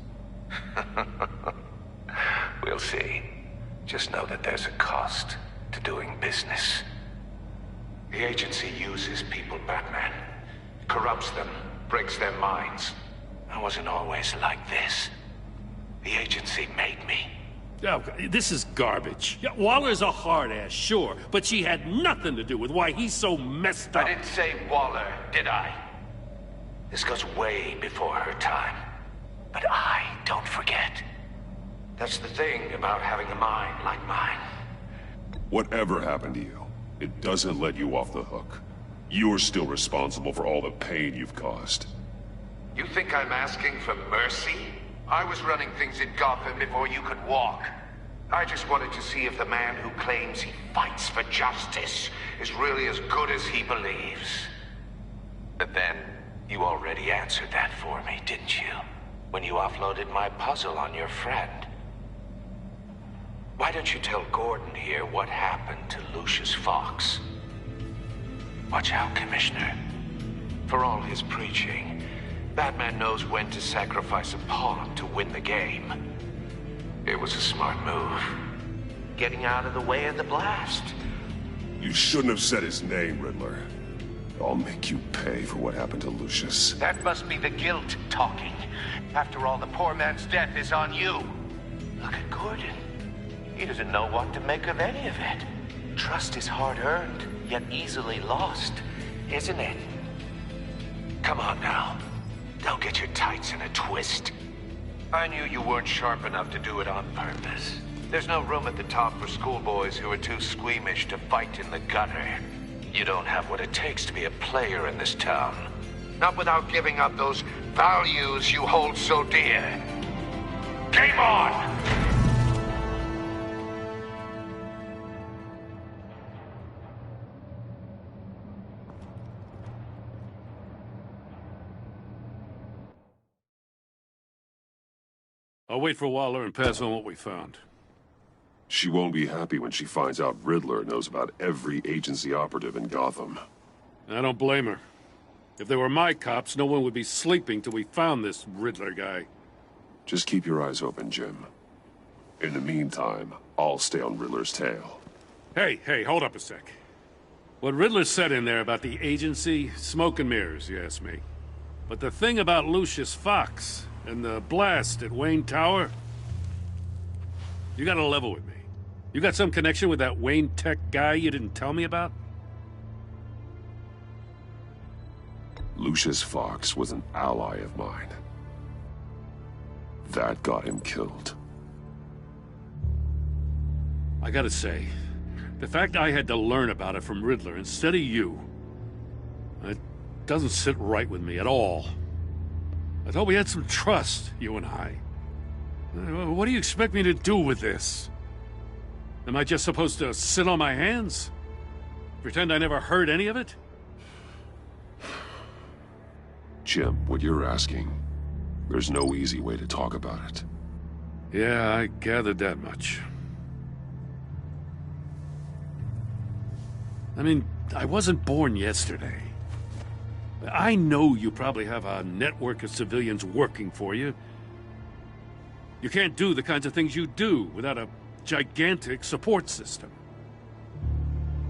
Speaker 10: We'll see. Just know that there's a cost to doing business. The agency uses people, Batman. Corrupts them, breaks their minds. I wasn't always like this. The agency made me.
Speaker 18: Oh, this is garbage. Yeah, Waller's a hard-ass, sure, but she had nothing to do with why he's so messed up.
Speaker 10: I didn't say Waller, did I? This goes way before her time. But I don't forget. That's the thing about having a mind like mine.
Speaker 9: Whatever happened to you, it doesn't let you off the hook. You're still responsible for all the pain you've caused.
Speaker 10: You think I'm asking for mercy? I was running things in Gotham before you could walk. I just wanted to see if the man who claims he fights for justice is really as good as he believes. But then, you already answered that for me, didn't you? When you offloaded my puzzle on your friend. Why don't you tell Gordon here what happened to Lucius Fox? Watch out, Commissioner. For all his preaching, Batman knows when to sacrifice a pawn to win the game. It was a smart move. Getting out of the way of the blast.
Speaker 9: You shouldn't have said his name, Riddler. I'll make you pay for what happened to Lucius.
Speaker 10: That must be the guilt talking. After all, the poor man's death is on you. Look at Gordon. He doesn't know what to make of any of it. Trust is hard-earned, yet easily lost, isn't it? Come on now. Don't get your tights in a twist. I knew you weren't sharp enough to do it on purpose. There's no room at the top for schoolboys who are too squeamish to fight in the gutter. You don't have what it takes to be a player in this town. Not without giving up those values you hold so dear. Game on!
Speaker 18: I'll wait for Waller and pass on what we found.
Speaker 9: She won't be happy when she finds out Riddler knows about every agency operative in Gotham.
Speaker 18: I don't blame her. If they were my cops, no one would be sleeping till we found this Riddler guy.
Speaker 9: Just keep your eyes open, Jim. In the meantime, I'll stay on Riddler's tail.
Speaker 18: Hey, hold up a sec. What Riddler said in there about the agency, smoke and mirrors, you ask me. But the thing about Lucius Fox and the blast at Wayne Tower, you gotta level with me. You got some connection with that Wayne Tech guy you didn't tell me about?
Speaker 9: Lucius Fox was an ally of mine. That got him killed.
Speaker 18: I gotta say, the fact I had to learn about it from Riddler instead of you, it doesn't sit right with me at all. I thought we had some trust, you and I. What do you expect me to do with this? Am I just supposed to sit on my hands? Pretend I never heard any of it?
Speaker 9: Jim, what you're asking, there's no easy way to talk about it.
Speaker 18: Yeah, I gathered that much. I mean, I wasn't born yesterday. I know you probably have a network of civilians working for you. You can't do the kinds of things you do without a gigantic support system.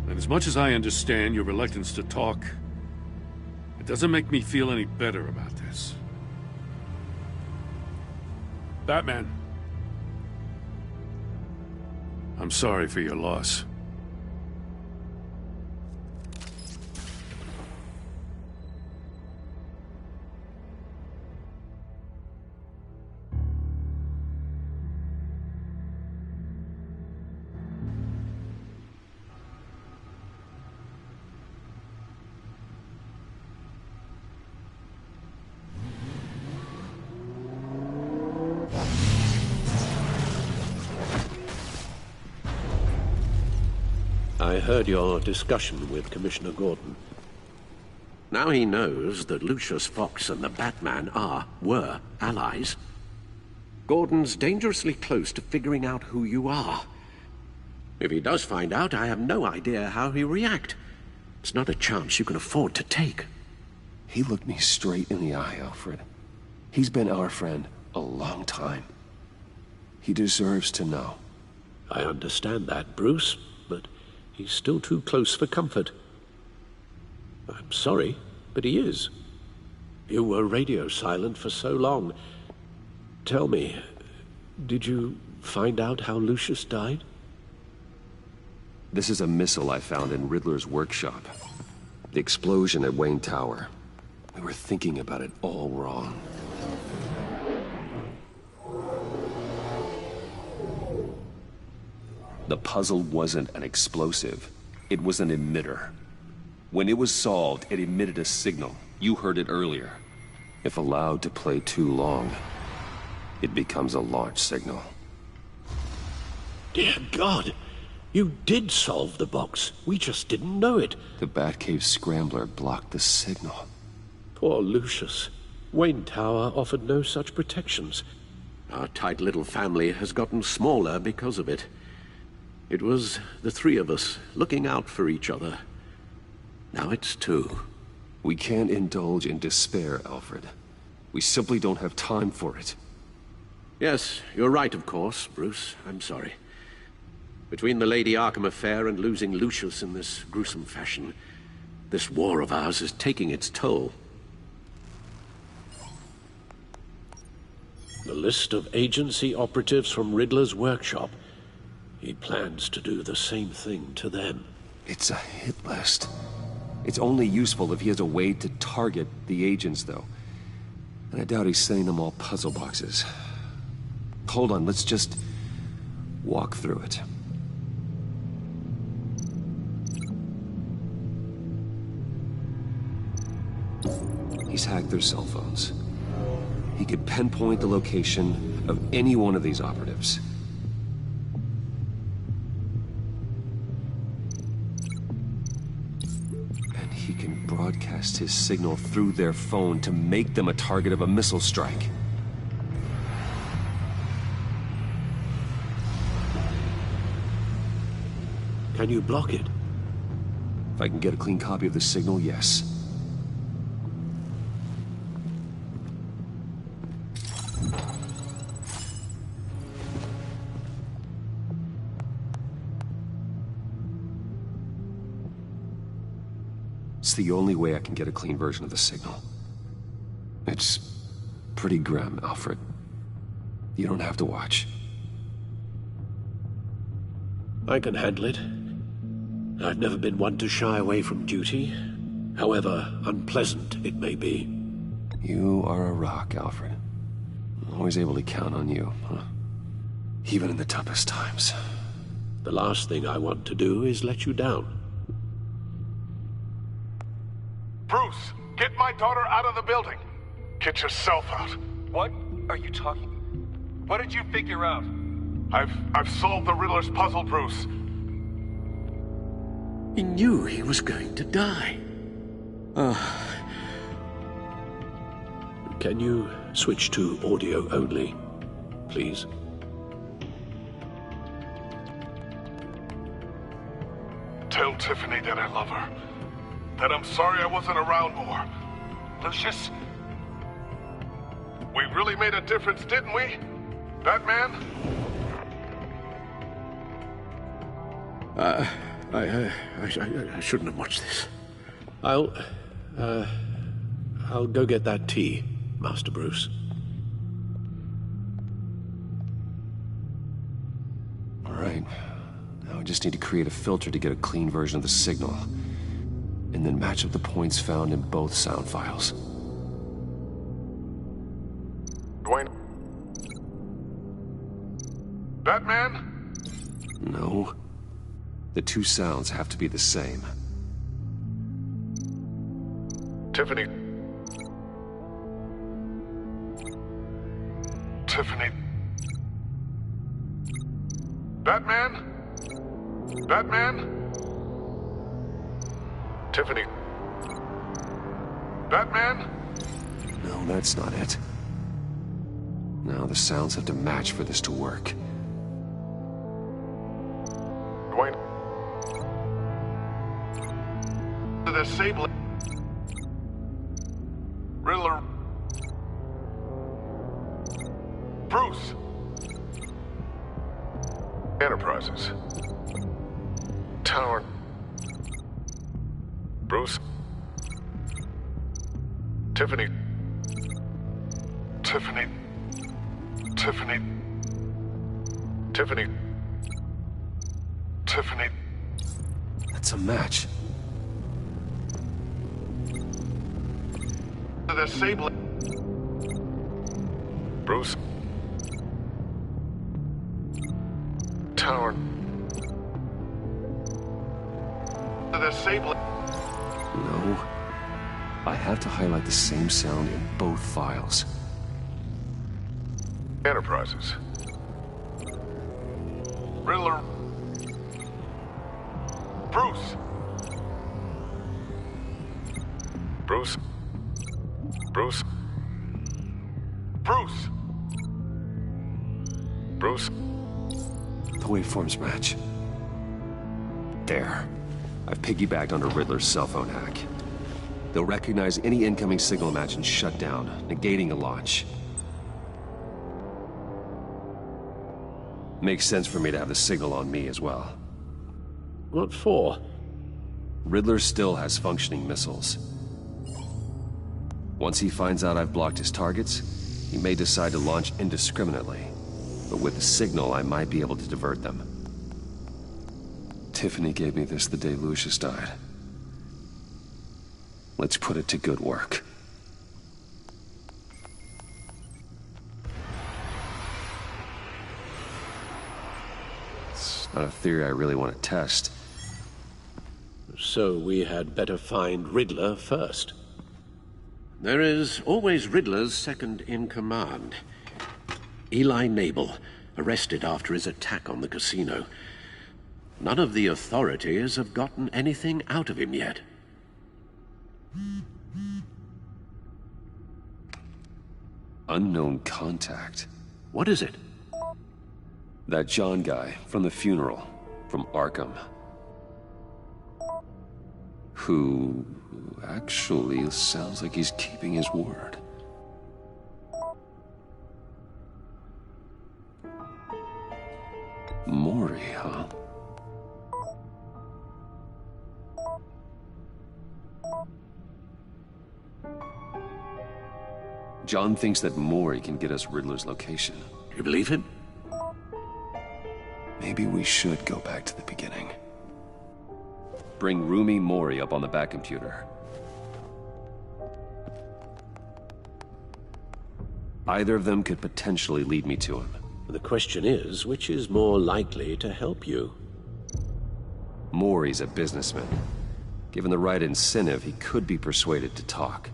Speaker 18: And as much as I understand your reluctance to talk, it doesn't make me feel any better about this. Batman, I'm sorry for your loss.
Speaker 4: I heard your discussion with Commissioner Gordon. Now he knows that Lucius Fox and the Batman were allies. Gordon's dangerously close to figuring out who you are. If he does find out, I have no idea how he'll react. It's not a chance you can afford to take.
Speaker 1: He looked me straight in the eye, Alfred. He's been our friend a long time. He deserves to know.
Speaker 4: I understand that, Bruce, but he's still too close for comfort. I'm sorry, but he is. You were radio silent for so long. Tell me, did you find out how Lucius died?
Speaker 1: This is a missile I found in Riddler's workshop. The explosion at Wayne Tower. We were thinking about it all wrong. The puzzle wasn't an explosive. It was an emitter. When it was solved, it emitted a signal. You heard it earlier. If allowed to play too long, it becomes a launch signal.
Speaker 4: Dear God! You did solve the box. We just didn't know it.
Speaker 1: The Batcave scrambler blocked the signal.
Speaker 4: Poor Lucius. Wayne Tower offered no such protections. Our tight little family has gotten smaller because of it. It was the three of us looking out for each other. Now it's two.
Speaker 1: We can't indulge in despair, Alfred. We simply don't have time for it.
Speaker 4: Yes, you're right, of course, Bruce. I'm sorry. Between the Lady Arkham affair and losing Lucius in this gruesome fashion, this war of ours is taking its toll. The list of agency operatives from Riddler's workshop. He plans to do the same thing to them.
Speaker 1: It's a hit list. It's only useful if he has a way to target the agents, though. And I doubt he's sending them all puzzle boxes. Hold on, let's just walk through it. He's hacked their cell phones. He could pinpoint the location of any one of these operatives. And he can broadcast his signal through their phone to make them a target of a missile strike.
Speaker 4: Can you block it?
Speaker 1: If I can get a clean copy of the signal, yes. It's the only way I can get a clean version of the signal. It's pretty grim, Alfred. You don't have to watch.
Speaker 4: I can handle it. I've never been one to shy away from duty, however unpleasant it may be.
Speaker 1: You are a rock, Alfred. I'm always able to count on you, huh? Even in the toughest times.
Speaker 4: The last thing I want to do is let you down.
Speaker 15: Bruce, get my daughter out of the building. Get yourself out.
Speaker 8: What are you talking? What did you figure out?
Speaker 15: I've solved the Riddler's puzzle, Bruce.
Speaker 4: He knew he was going to die. Can you switch to audio only, please?
Speaker 15: Tell Tiffany that I love her. That I'm sorry I wasn't around more.
Speaker 8: Lucius?
Speaker 15: We really made a difference, didn't we? Batman?
Speaker 4: I shouldn't have watched this. I'll go get that tea, Master Bruce.
Speaker 1: All right. Now I just need to create a filter to get a clean version of the signal. And then match up the points found in both sound files.
Speaker 15: Dwayne? Batman?
Speaker 1: No. The two sounds have to be the same.
Speaker 15: Tiffany. Tiffany. Batman? Batman? Tiffany. Batman?
Speaker 1: No, that's not it. Now the sounds have to match for this to work.
Speaker 15: Dwayne. The Sable. Riddler. Bruce. Enterprises. Tower. Bruce. Tiffany. Tiffany. Tiffany. Tiffany. Tiffany.
Speaker 1: That's a match.
Speaker 15: The Sable. Bruce. Tower. The Sable.
Speaker 1: No. I have to highlight the same sound in both files.
Speaker 15: Enterprises. Riddler. Bruce. Bruce. Bruce. Bruce. Bruce.
Speaker 1: The waveforms match. There. I've piggybacked onto Riddler's cell phone hack. They'll recognize any incoming signal match and shut down, negating a launch. Makes sense for me to have the signal on me as well.
Speaker 4: What for?
Speaker 1: Riddler still has functioning missiles. Once he finds out I've blocked his targets, he may decide to launch indiscriminately. But with the signal, I might be able to divert them. Tiffany gave me this the day Lucius died. Let's put it to good work. It's not a theory I really want to test.
Speaker 4: So we had better find Riddler first. There is always Riddler's second-in-command. Eli Nabel, arrested after his attack on the casino. None of the authorities have gotten anything out of him yet.
Speaker 1: Unknown contact.
Speaker 4: What is it?
Speaker 1: That John guy from the funeral, from Arkham. Who actually sounds like he's keeping his word. Mori, huh? John thinks that Mori can get us Riddler's location.
Speaker 4: You believe him?
Speaker 1: Maybe we should go back to the beginning. Bring Rumi Mori up on the back computer. Either of them could potentially lead me to him.
Speaker 4: The question is, which is more likely to help you?
Speaker 1: Mori's a businessman. Given the right incentive, he could be persuaded to talk.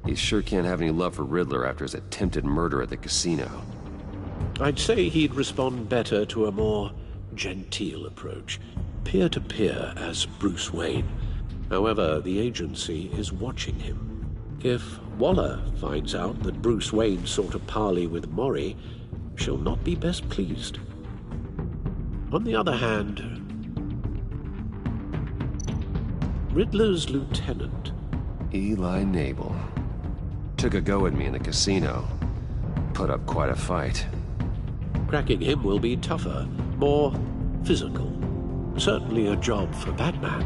Speaker 1: He sure can't have any love for Riddler after his attempted murder at the casino.
Speaker 4: I'd say he'd respond better to a more genteel approach. Peer-to-peer as Bruce Wayne. However, the agency is watching him. If Waller finds out that Bruce Wayne sought a parley with Mori, she'll not be best pleased. On the other hand, Riddler's lieutenant,
Speaker 1: Eli Nabel, took a go at me in the casino. Put up quite a fight.
Speaker 4: Cracking him will be tougher, more physical. Certainly a job for Batman.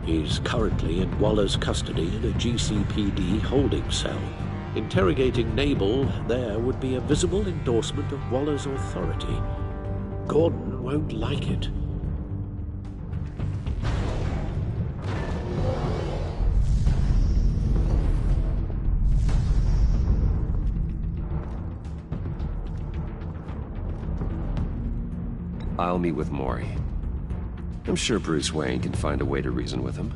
Speaker 4: He's currently in Waller's custody in a GCPD holding cell. Interrogating Nabel there would be a visible endorsement of Waller's authority. Gordon won't like it.
Speaker 1: I'll meet with Mori. I'm sure Bruce Wayne can find a way to reason with him.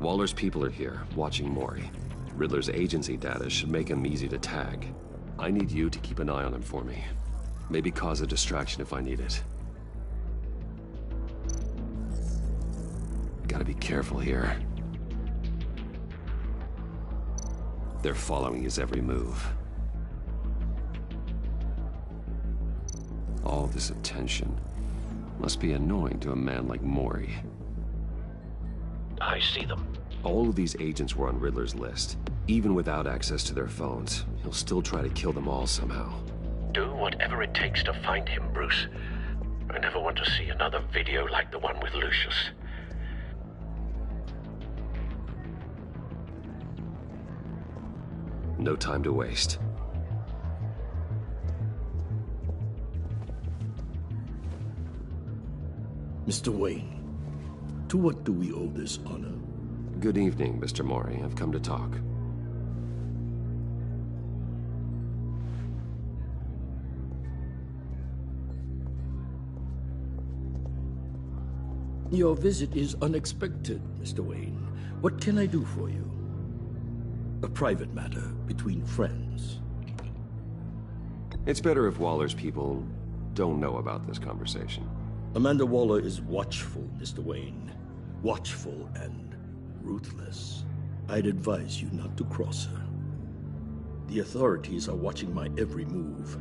Speaker 1: Waller's people are here, watching Mori. Riddler's agency data should make him easy to tag. I need you to keep an eye on him for me. Maybe cause a distraction if I need it. Gotta be careful here. They're following his every move. All this attention must be annoying to a man like Mori.
Speaker 4: I see them.
Speaker 1: All of these agents were on Riddler's list. Even without access to their phones, he'll still try to kill them all somehow.
Speaker 4: Do whatever it takes to find him, Bruce. I never want to see another video like the one with Lucius.
Speaker 1: No time to waste.
Speaker 7: Mr. Wayne, to what do we owe this honor?
Speaker 1: Good evening, Mr. Mori. I've come to talk.
Speaker 7: Your visit is unexpected, Mr. Wayne. What can I do for you? A private matter between friends.
Speaker 1: It's better if Waller's people don't know about this conversation.
Speaker 7: Amanda Waller is watchful, Mr. Wayne. Watchful and ruthless. I'd advise you not to cross her. The authorities are watching my every move.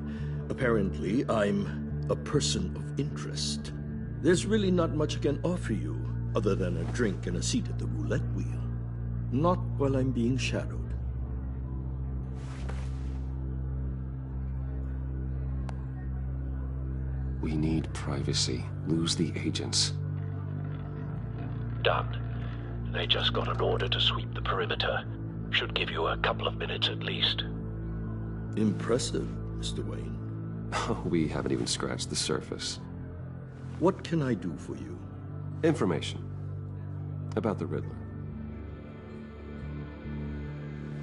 Speaker 7: Apparently, I'm a person of interest. There's really not much I can offer you, other than a drink and a seat at the roulette wheel. Not while I'm being shadowed.
Speaker 1: We need privacy. Lose the agents.
Speaker 4: Done. They just got an order to sweep the perimeter. Should give you a couple of minutes at least.
Speaker 7: Impressive, Mr. Wayne.
Speaker 1: We haven't even scratched the surface.
Speaker 7: What can I do for you?
Speaker 1: Information. About the Riddler.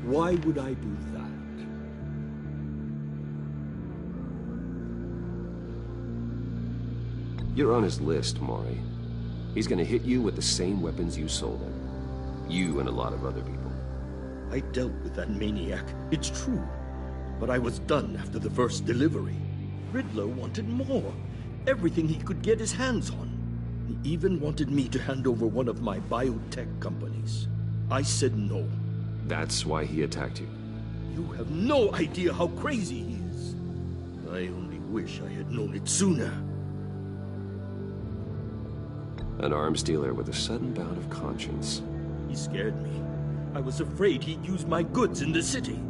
Speaker 7: Why would I do that?
Speaker 1: You're on his list, Mori. He's gonna hit you with the same weapons you sold him. You and a lot of other people.
Speaker 7: I dealt with that maniac, it's true. But I was done after the first delivery. Riddler wanted more. Everything he could get his hands on. He even wanted me to hand over one of my biotech companies. I said no.
Speaker 1: That's why he attacked you.
Speaker 7: You have no idea how crazy he is. I only wish I had known it sooner.
Speaker 1: An arms dealer with a sudden bout of conscience.
Speaker 7: He scared me. I was afraid he'd use my goods in the city.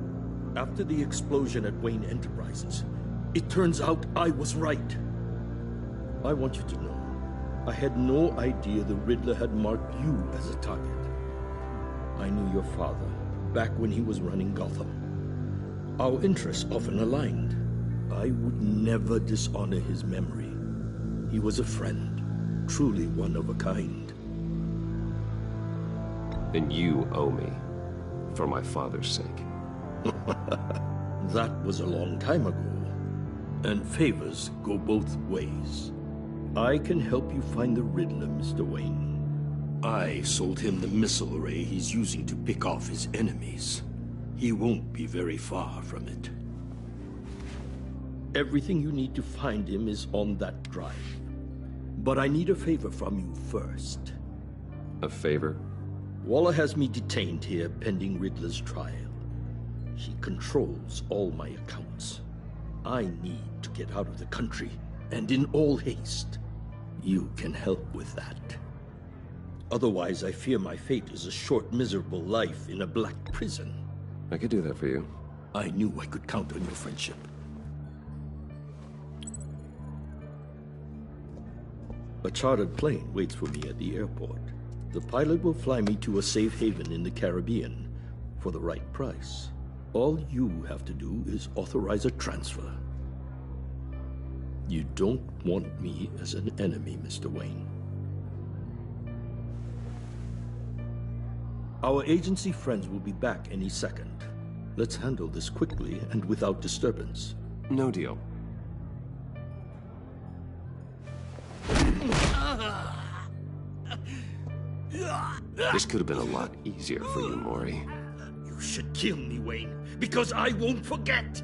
Speaker 7: After the explosion at Wayne Enterprises, it turns out I was right. I want you to know, I had no idea the Riddler had marked you as a target. I knew your father back when he was running Gotham. Our interests often aligned. I would never dishonor his memory. He was a friend, truly one of a kind.
Speaker 1: And you owe me, for my father's sake.
Speaker 7: That was a long time ago. And favors go both ways. I can help you find the Riddler, Mr. Wayne. I sold him the missile array he's using to pick off his enemies. He won't be very far from it. Everything you need to find him is on that drive. But I need a favor from you first.
Speaker 1: A favor?
Speaker 7: Waller has me detained here pending Riddler's trial. He controls all my accounts. I need to get out of the country, and in all haste. You can help with that. Otherwise, I fear my fate is a short, miserable life in a black prison.
Speaker 1: I could do that for you.
Speaker 7: I knew I could count on your friendship. A chartered plane waits for me at the airport. The pilot will fly me to a safe haven in the Caribbean for the right price. All you have to do is authorize a transfer. You don't want me as an enemy, Mr. Wayne. Our agency friends will be back any second. Let's handle this quickly and without disturbance.
Speaker 1: No deal.
Speaker 7: Ah!
Speaker 1: This could have been a lot easier for you, Mori.
Speaker 7: You should kill me, Wayne, because I won't forget.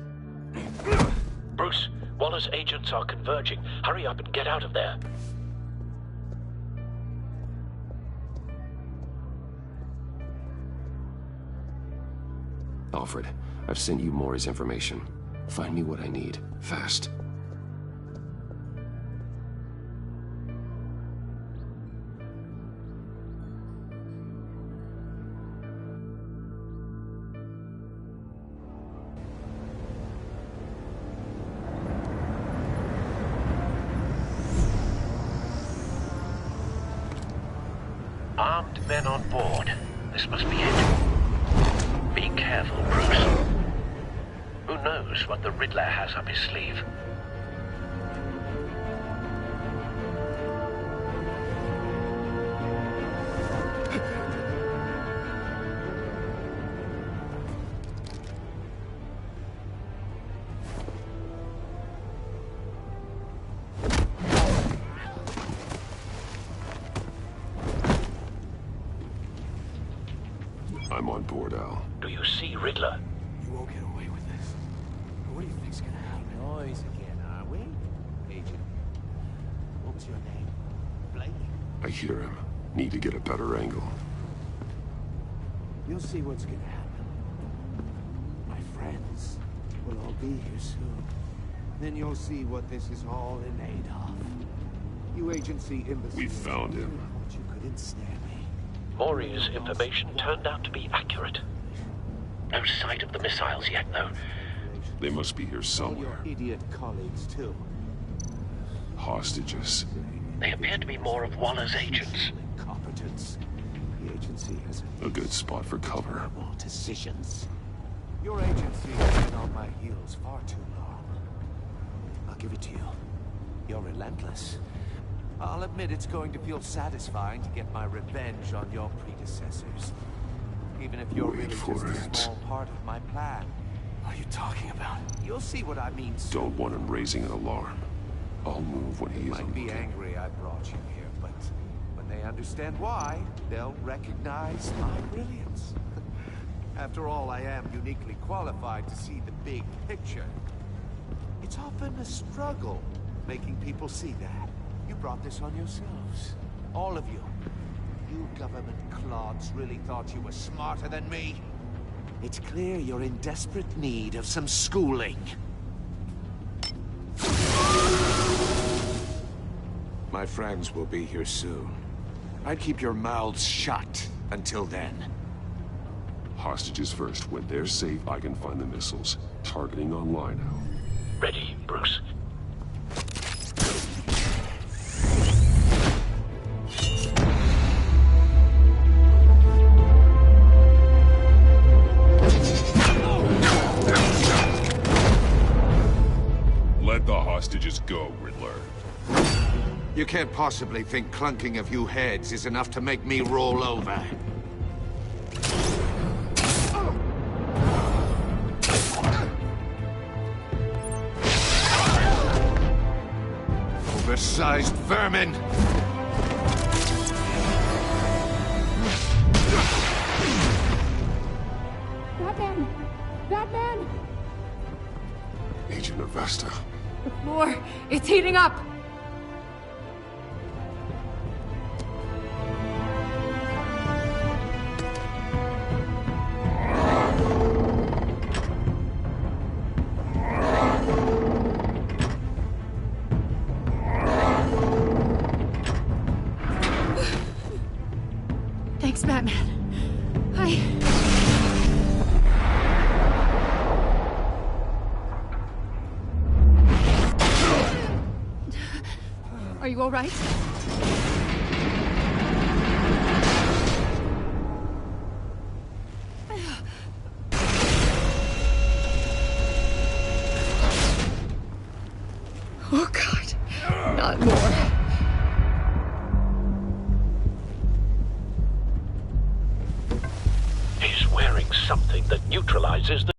Speaker 4: Bruce, Waller's agents are converging. Hurry up and get out of there.
Speaker 1: Alfred, I've sent you Mori's information. Find me what I need, fast.
Speaker 4: Armed men on board. This must be it. Be careful, Bruce. Who knows what the Riddler has up his sleeve?
Speaker 1: I'm on board, Al.
Speaker 4: Do you see Riddler?
Speaker 19: You won't get away with this. What do you think's gonna happen?
Speaker 12: Noise again, are we? Agent, what was your name? Blake?
Speaker 1: I hear him. Need to get a better angle.
Speaker 12: You'll see what's gonna happen. My friends will all be here soon. Then you'll see what this is all in aid of. You agency imbeciles.
Speaker 1: We found him.
Speaker 12: Thought you could ensnare me.
Speaker 4: Mori's information turned out to be accurate. No sight of the missiles yet, though.
Speaker 1: They must be here
Speaker 12: All
Speaker 1: somewhere.
Speaker 12: your idiot colleagues, too.
Speaker 1: Hostages.
Speaker 4: They appear to be more of Waller's agents.
Speaker 12: Incompetence. The agency has
Speaker 1: A good spot for cover.
Speaker 12: terrible decisions. Your agency has been on my heels far too long. I'll give it to you. You're relentless. I'll admit it's going to feel satisfying to get my revenge on your predecessors. Even if you're really just a small part of my plan.
Speaker 19: What are you talking about?
Speaker 12: You'll see what I mean soon.
Speaker 1: Don't want him raising an alarm. I'll move when he
Speaker 12: They
Speaker 1: is
Speaker 12: might be
Speaker 1: looking.
Speaker 12: angry I brought you here, but when they understand why, they'll recognize my brilliance. After all, I am uniquely qualified to see the big picture. It's often a struggle making people see that. You brought this on yourselves. All of you. You government clods really thought you were smarter than me. It's clear you're in desperate need of some schooling.
Speaker 6: My friends will be here soon. I'd keep your mouths shut until then.
Speaker 1: Hostages first. When they're safe, I can find the missiles. Targeting online now.
Speaker 4: Ready, Bruce.
Speaker 9: Let the hostages go, Riddler.
Speaker 6: You can't possibly think clunking a few heads is enough to make me roll over. Oversized vermin!
Speaker 22: Batman! Batman!
Speaker 1: Agent Avesta.
Speaker 22: More! It's heating up! Thanks, Batman. Are you all right? Oh, God. Not more.
Speaker 4: He's wearing something that neutralizes the...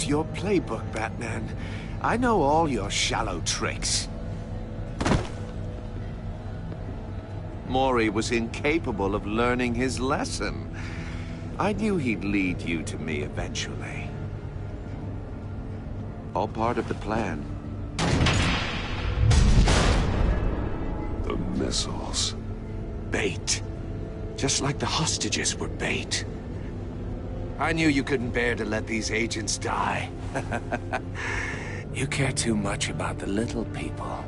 Speaker 12: Your playbook, Batman. I know all your shallow tricks. Mori was incapable of learning his lesson. I knew he'd lead you to me eventually. All part of the plan.
Speaker 9: The missiles.
Speaker 6: Bait. Just like the hostages were bait. I knew you couldn't bear to let these agents die. You care too much about the little people.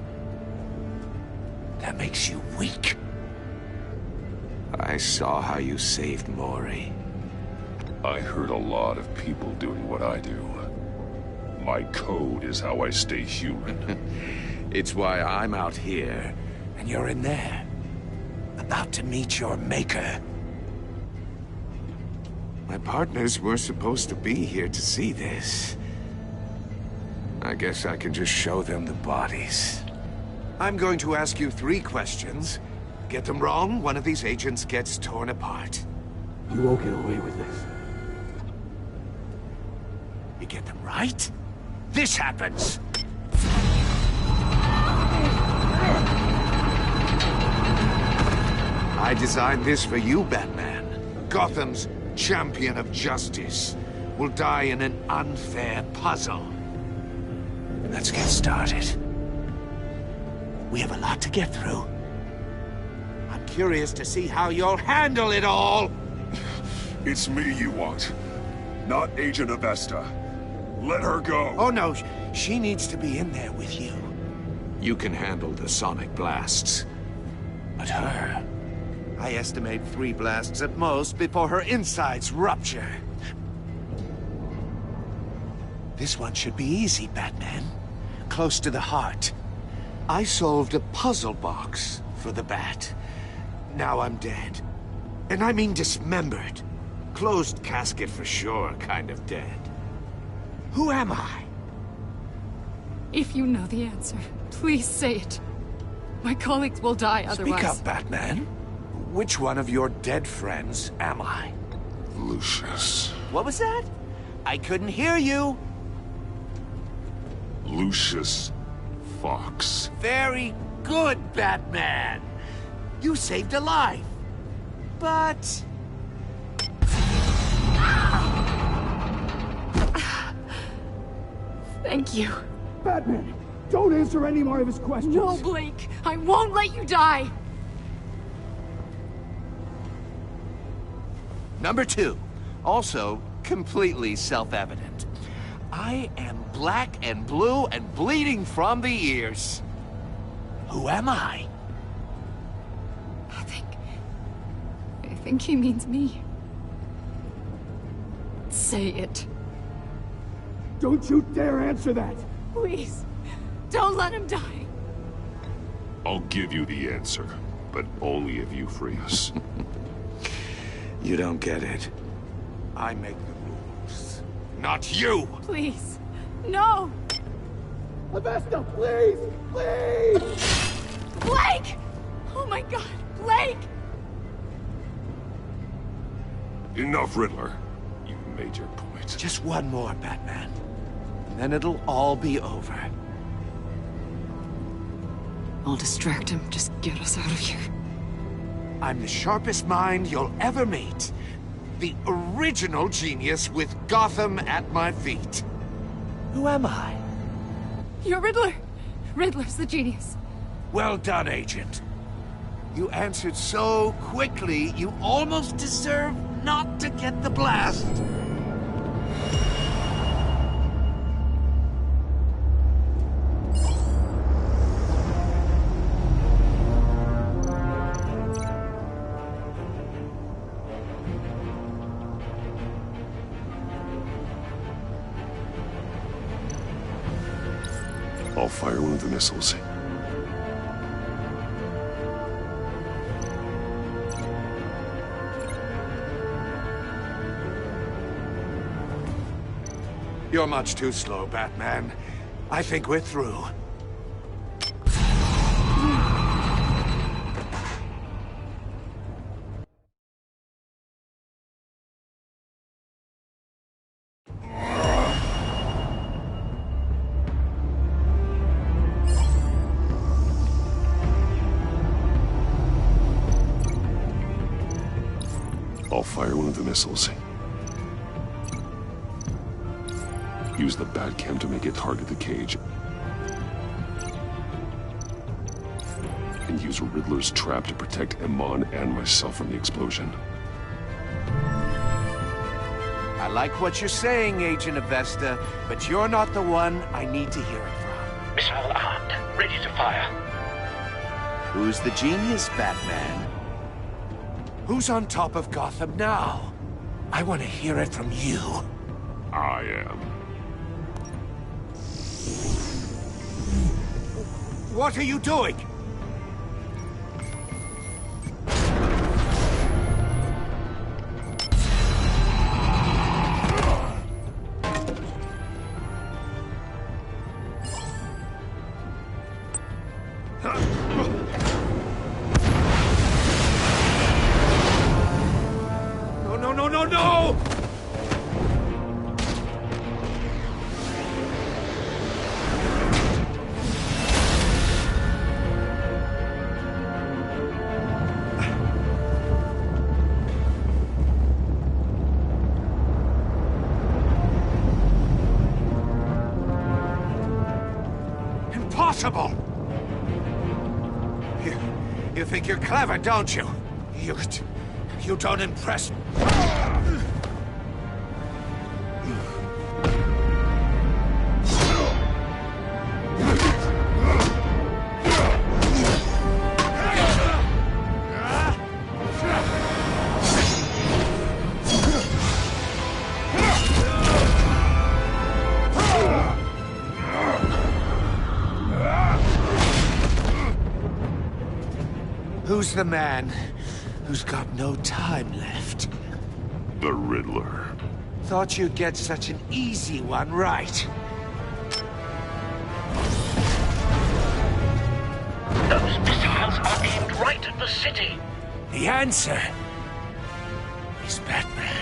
Speaker 6: That makes you weak. I saw how you saved Mori.
Speaker 9: I heard a lot of people doing what I do. My code is how I stay human.
Speaker 6: It's why I'm out here, and you're in there. About to meet your maker. My partners were supposed to be here to see this. I guess I can just show them the bodies. I'm going to ask you 3 questions. Get them wrong, one of these agents gets torn apart.
Speaker 17: You won't get away with this.
Speaker 6: You get them right, this happens! I designed this for you, Batman. Gotham's champion of justice will die in an unfair puzzle. Let's get started. We have a lot to get through. I'm curious to see how you'll handle it all.
Speaker 9: It's me you want, not Agent Avesta. Let her go.
Speaker 6: Oh no, she needs to be in there with you. You can handle the sonic blasts. But her... I estimate 3 blasts at most before her insides rupture. This one should be easy, Batman. Close to the heart. I solved a puzzle box for the Bat. Now I'm dead. And I mean dismembered. Closed casket for sure, kind of dead. Who am I?
Speaker 22: If you know the answer, please say it. My colleagues will die otherwise.
Speaker 6: Speak up, Batman. Which one of your dead friends am I?
Speaker 9: Lucius.
Speaker 12: What was that? I couldn't hear you.
Speaker 9: Lucius Fox.
Speaker 12: Very good, Batman. You saved a life. But...
Speaker 22: Thank you.
Speaker 17: Batman, don't answer any more of his questions.
Speaker 22: No, Blake. I won't let you die.
Speaker 12: Number 2. Also completely self-evident. I am black and blue and bleeding from the ears. Who am I?
Speaker 22: I think he means me. Say it.
Speaker 17: Don't you dare answer that!
Speaker 22: Please, don't let him die.
Speaker 9: I'll give you the answer, but only if you free us.
Speaker 6: You don't get it. I make the rules, not you!
Speaker 22: Please, no!
Speaker 17: Avesta, please! Please!
Speaker 22: Blake! Oh my god, Blake!
Speaker 9: Enough, Riddler. You've made your point.
Speaker 6: Just one more, Batman. And then it'll all be over.
Speaker 13: I'll distract him. Just get us out of here.
Speaker 6: I'm the sharpest mind you'll ever meet. The original genius with Gotham at my feet. Who am I?
Speaker 22: You're Riddler. Riddler's the genius.
Speaker 6: Well done, Agent. You answered so quickly, you almost deserve not to get the blast.
Speaker 9: I'll fire one of the missiles.
Speaker 6: You're much too slow, Batman. I think we're through.
Speaker 9: fire one of the missiles. Use the Batcam to make it target the cage. And use Riddler's trap to protect Iman and myself from the explosion.
Speaker 12: I like what you're saying, Agent Avesta, but you're not the one I need to hear it from.
Speaker 10: Missile armed, ready to fire.
Speaker 12: Who's the genius, Batman? Who's on top of Gotham now? I want to hear it from you.
Speaker 9: I am.
Speaker 12: What are you doing? No! Impossible! You think you're clever, don't you? You don't impress me. Who's the man who's got no time left?
Speaker 9: The Riddler.
Speaker 12: Thought you'd get such an easy one right.
Speaker 10: Those missiles are aimed right at the city.
Speaker 12: The answer is Batman.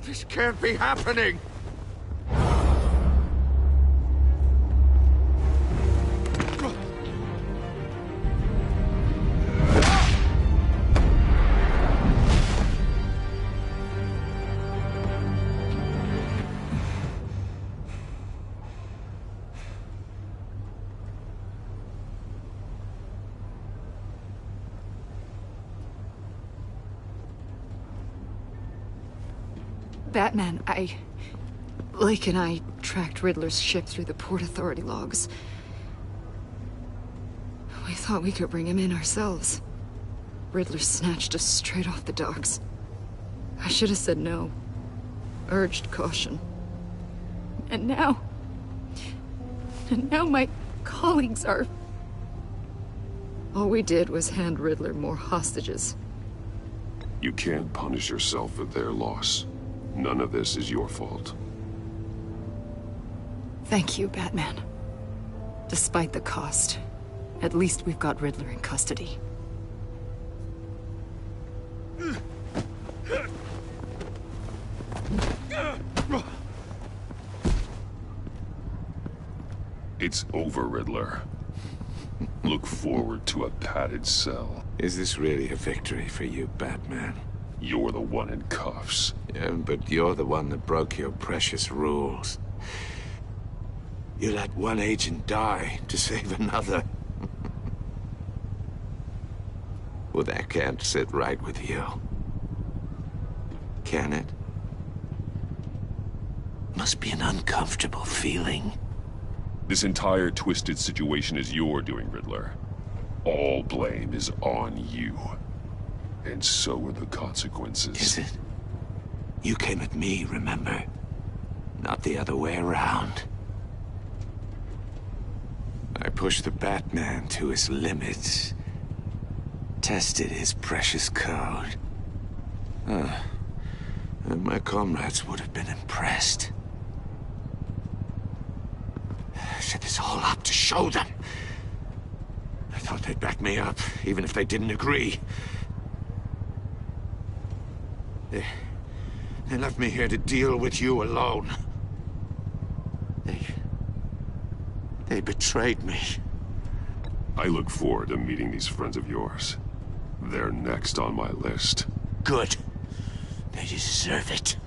Speaker 12: This can't be happening!
Speaker 13: Batman, Blake and I tracked Riddler's ship through the Port Authority logs. We thought we could bring him in ourselves. Riddler snatched us straight off the docks. I should have said no. Urged caution. And now my colleagues are... All we did was hand Riddler more hostages.
Speaker 9: You can't punish yourself for their loss. None of this is your fault.
Speaker 13: Thank you, Batman. Despite the cost, at least we've got Riddler in custody.
Speaker 9: It's over, Riddler. Look forward to a padded cell.
Speaker 6: Is this really a victory for you, Batman?
Speaker 9: You're the one in cuffs.
Speaker 6: Yeah, but you're the one that broke your precious rules. You let one agent die to save another. Well, that can't sit right with you. Can it? Must be an uncomfortable feeling.
Speaker 9: This entire twisted situation is your doing, Riddler. All blame is on you. And so are the consequences.
Speaker 6: Is it? You came at me, remember? Not the other way around. I pushed the Batman to his limits. Tested his precious code. And my comrades would have been impressed. I set this all up to show them. I thought they'd back me up, even if they didn't agree. They left me here to deal with you alone. They betrayed me.
Speaker 9: I look forward to meeting these friends of yours. They're next on my list.
Speaker 6: Good. They deserve it.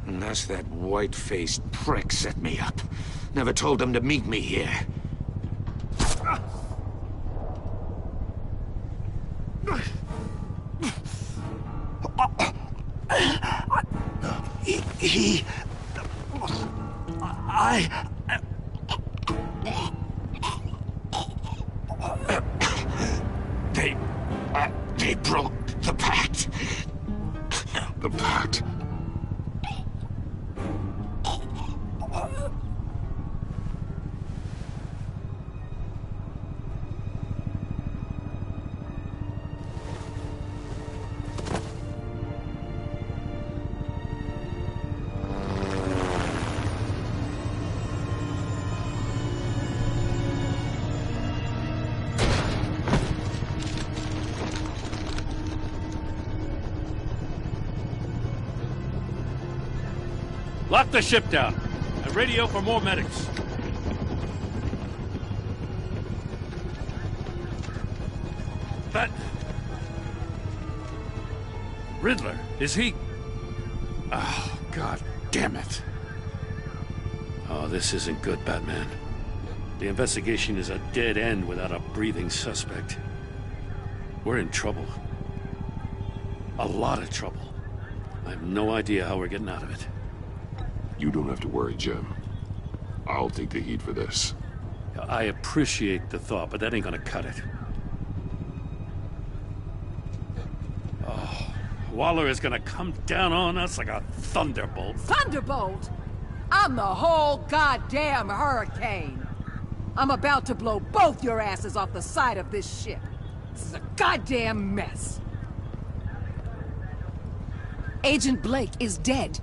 Speaker 6: Unless that white-faced prick set me up. Never told them to meet me here. They broke the pact.
Speaker 9: The pact?
Speaker 7: Lock the ship down and radio for more medics. Riddler, is he? Oh, God damn it. Oh, this isn't good, Batman. The investigation is a dead end without a breathing suspect. We're in trouble. A lot of trouble. I have no idea how we're getting out of it.
Speaker 9: You don't have to worry, Jim. I'll take the heat for this.
Speaker 7: I appreciate the thought, but that ain't gonna cut it. Oh, Waller is gonna come down on us like a thunderbolt.
Speaker 14: Thunderbolt? I'm the whole goddamn hurricane. I'm about to blow both your asses off the side of this ship. This is a goddamn mess. Agent Blake is dead.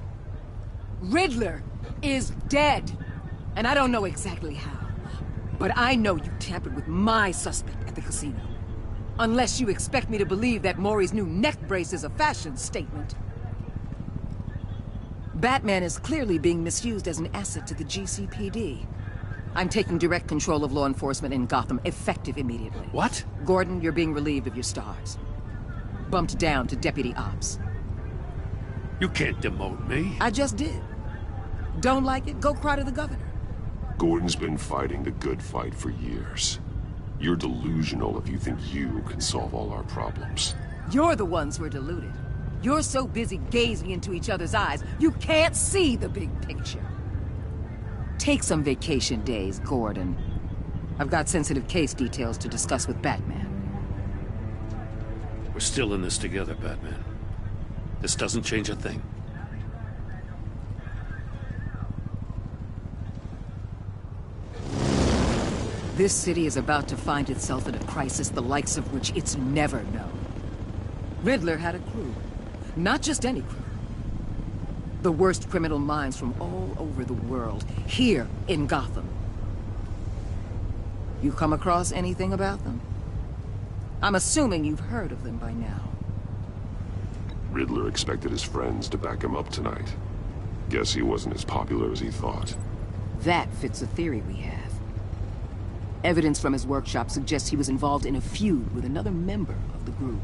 Speaker 14: Riddler is dead. And I don't know exactly how. But I know you tampered with my suspect at the casino. Unless you expect me to believe that Maury's new neck brace is a fashion statement. Batman is clearly being misused as an asset to the GCPD. I'm taking direct control of law enforcement in Gotham, effective immediately.
Speaker 7: What?
Speaker 14: Gordon, you're being relieved of your stars. Bumped down to Deputy Ops.
Speaker 7: You can't demote me.
Speaker 14: I just did. Don't like it? Go cry to the governor.
Speaker 9: Gordon's been fighting the good fight for years. You're delusional if you think you can solve all our problems.
Speaker 14: You're the ones who are deluded. You're so busy gazing into each other's eyes, you can't see the big picture. Take some vacation days, Gordon. I've got sensitive case details to discuss with Batman.
Speaker 7: We're still in this together, Batman. This doesn't change a thing.
Speaker 14: This city is about to find itself in a crisis the likes of which it's never known. Riddler had a crew. Not just any crew. The worst criminal minds from all over the world, here in Gotham. You come across anything about them? I'm assuming you've heard of them by now.
Speaker 9: Riddler expected his friends to back him up tonight. Guess he wasn't as popular as he thought.
Speaker 14: That fits a theory we have. Evidence from his workshop suggests he was involved in a feud with another member of the group.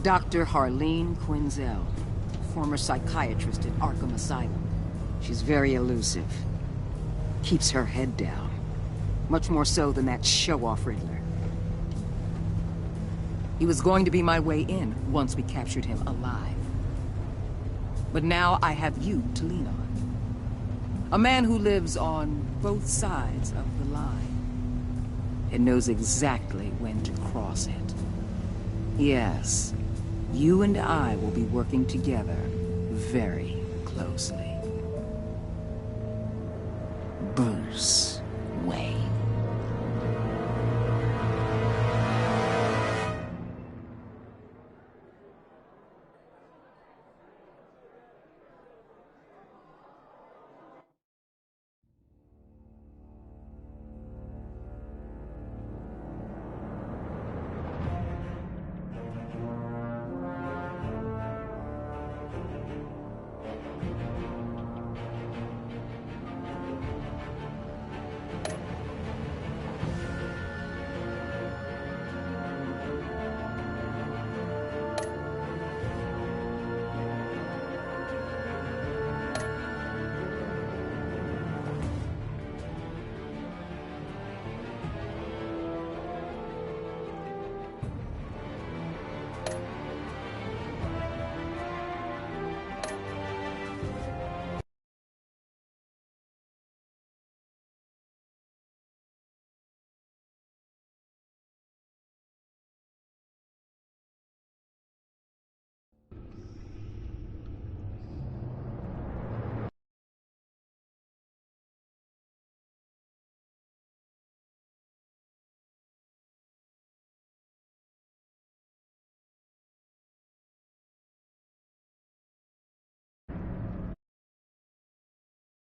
Speaker 14: Dr. Harleen Quinzel, former psychiatrist at Arkham Asylum. She's very elusive. Keeps her head down. Much more so than that show-off Riddler. He was going to be my way in once we captured him alive. But now I have you to lean on. A man who lives on both sides of the line. And knows exactly when to cross it. Yes, you and I will be working together very closely. Bruce.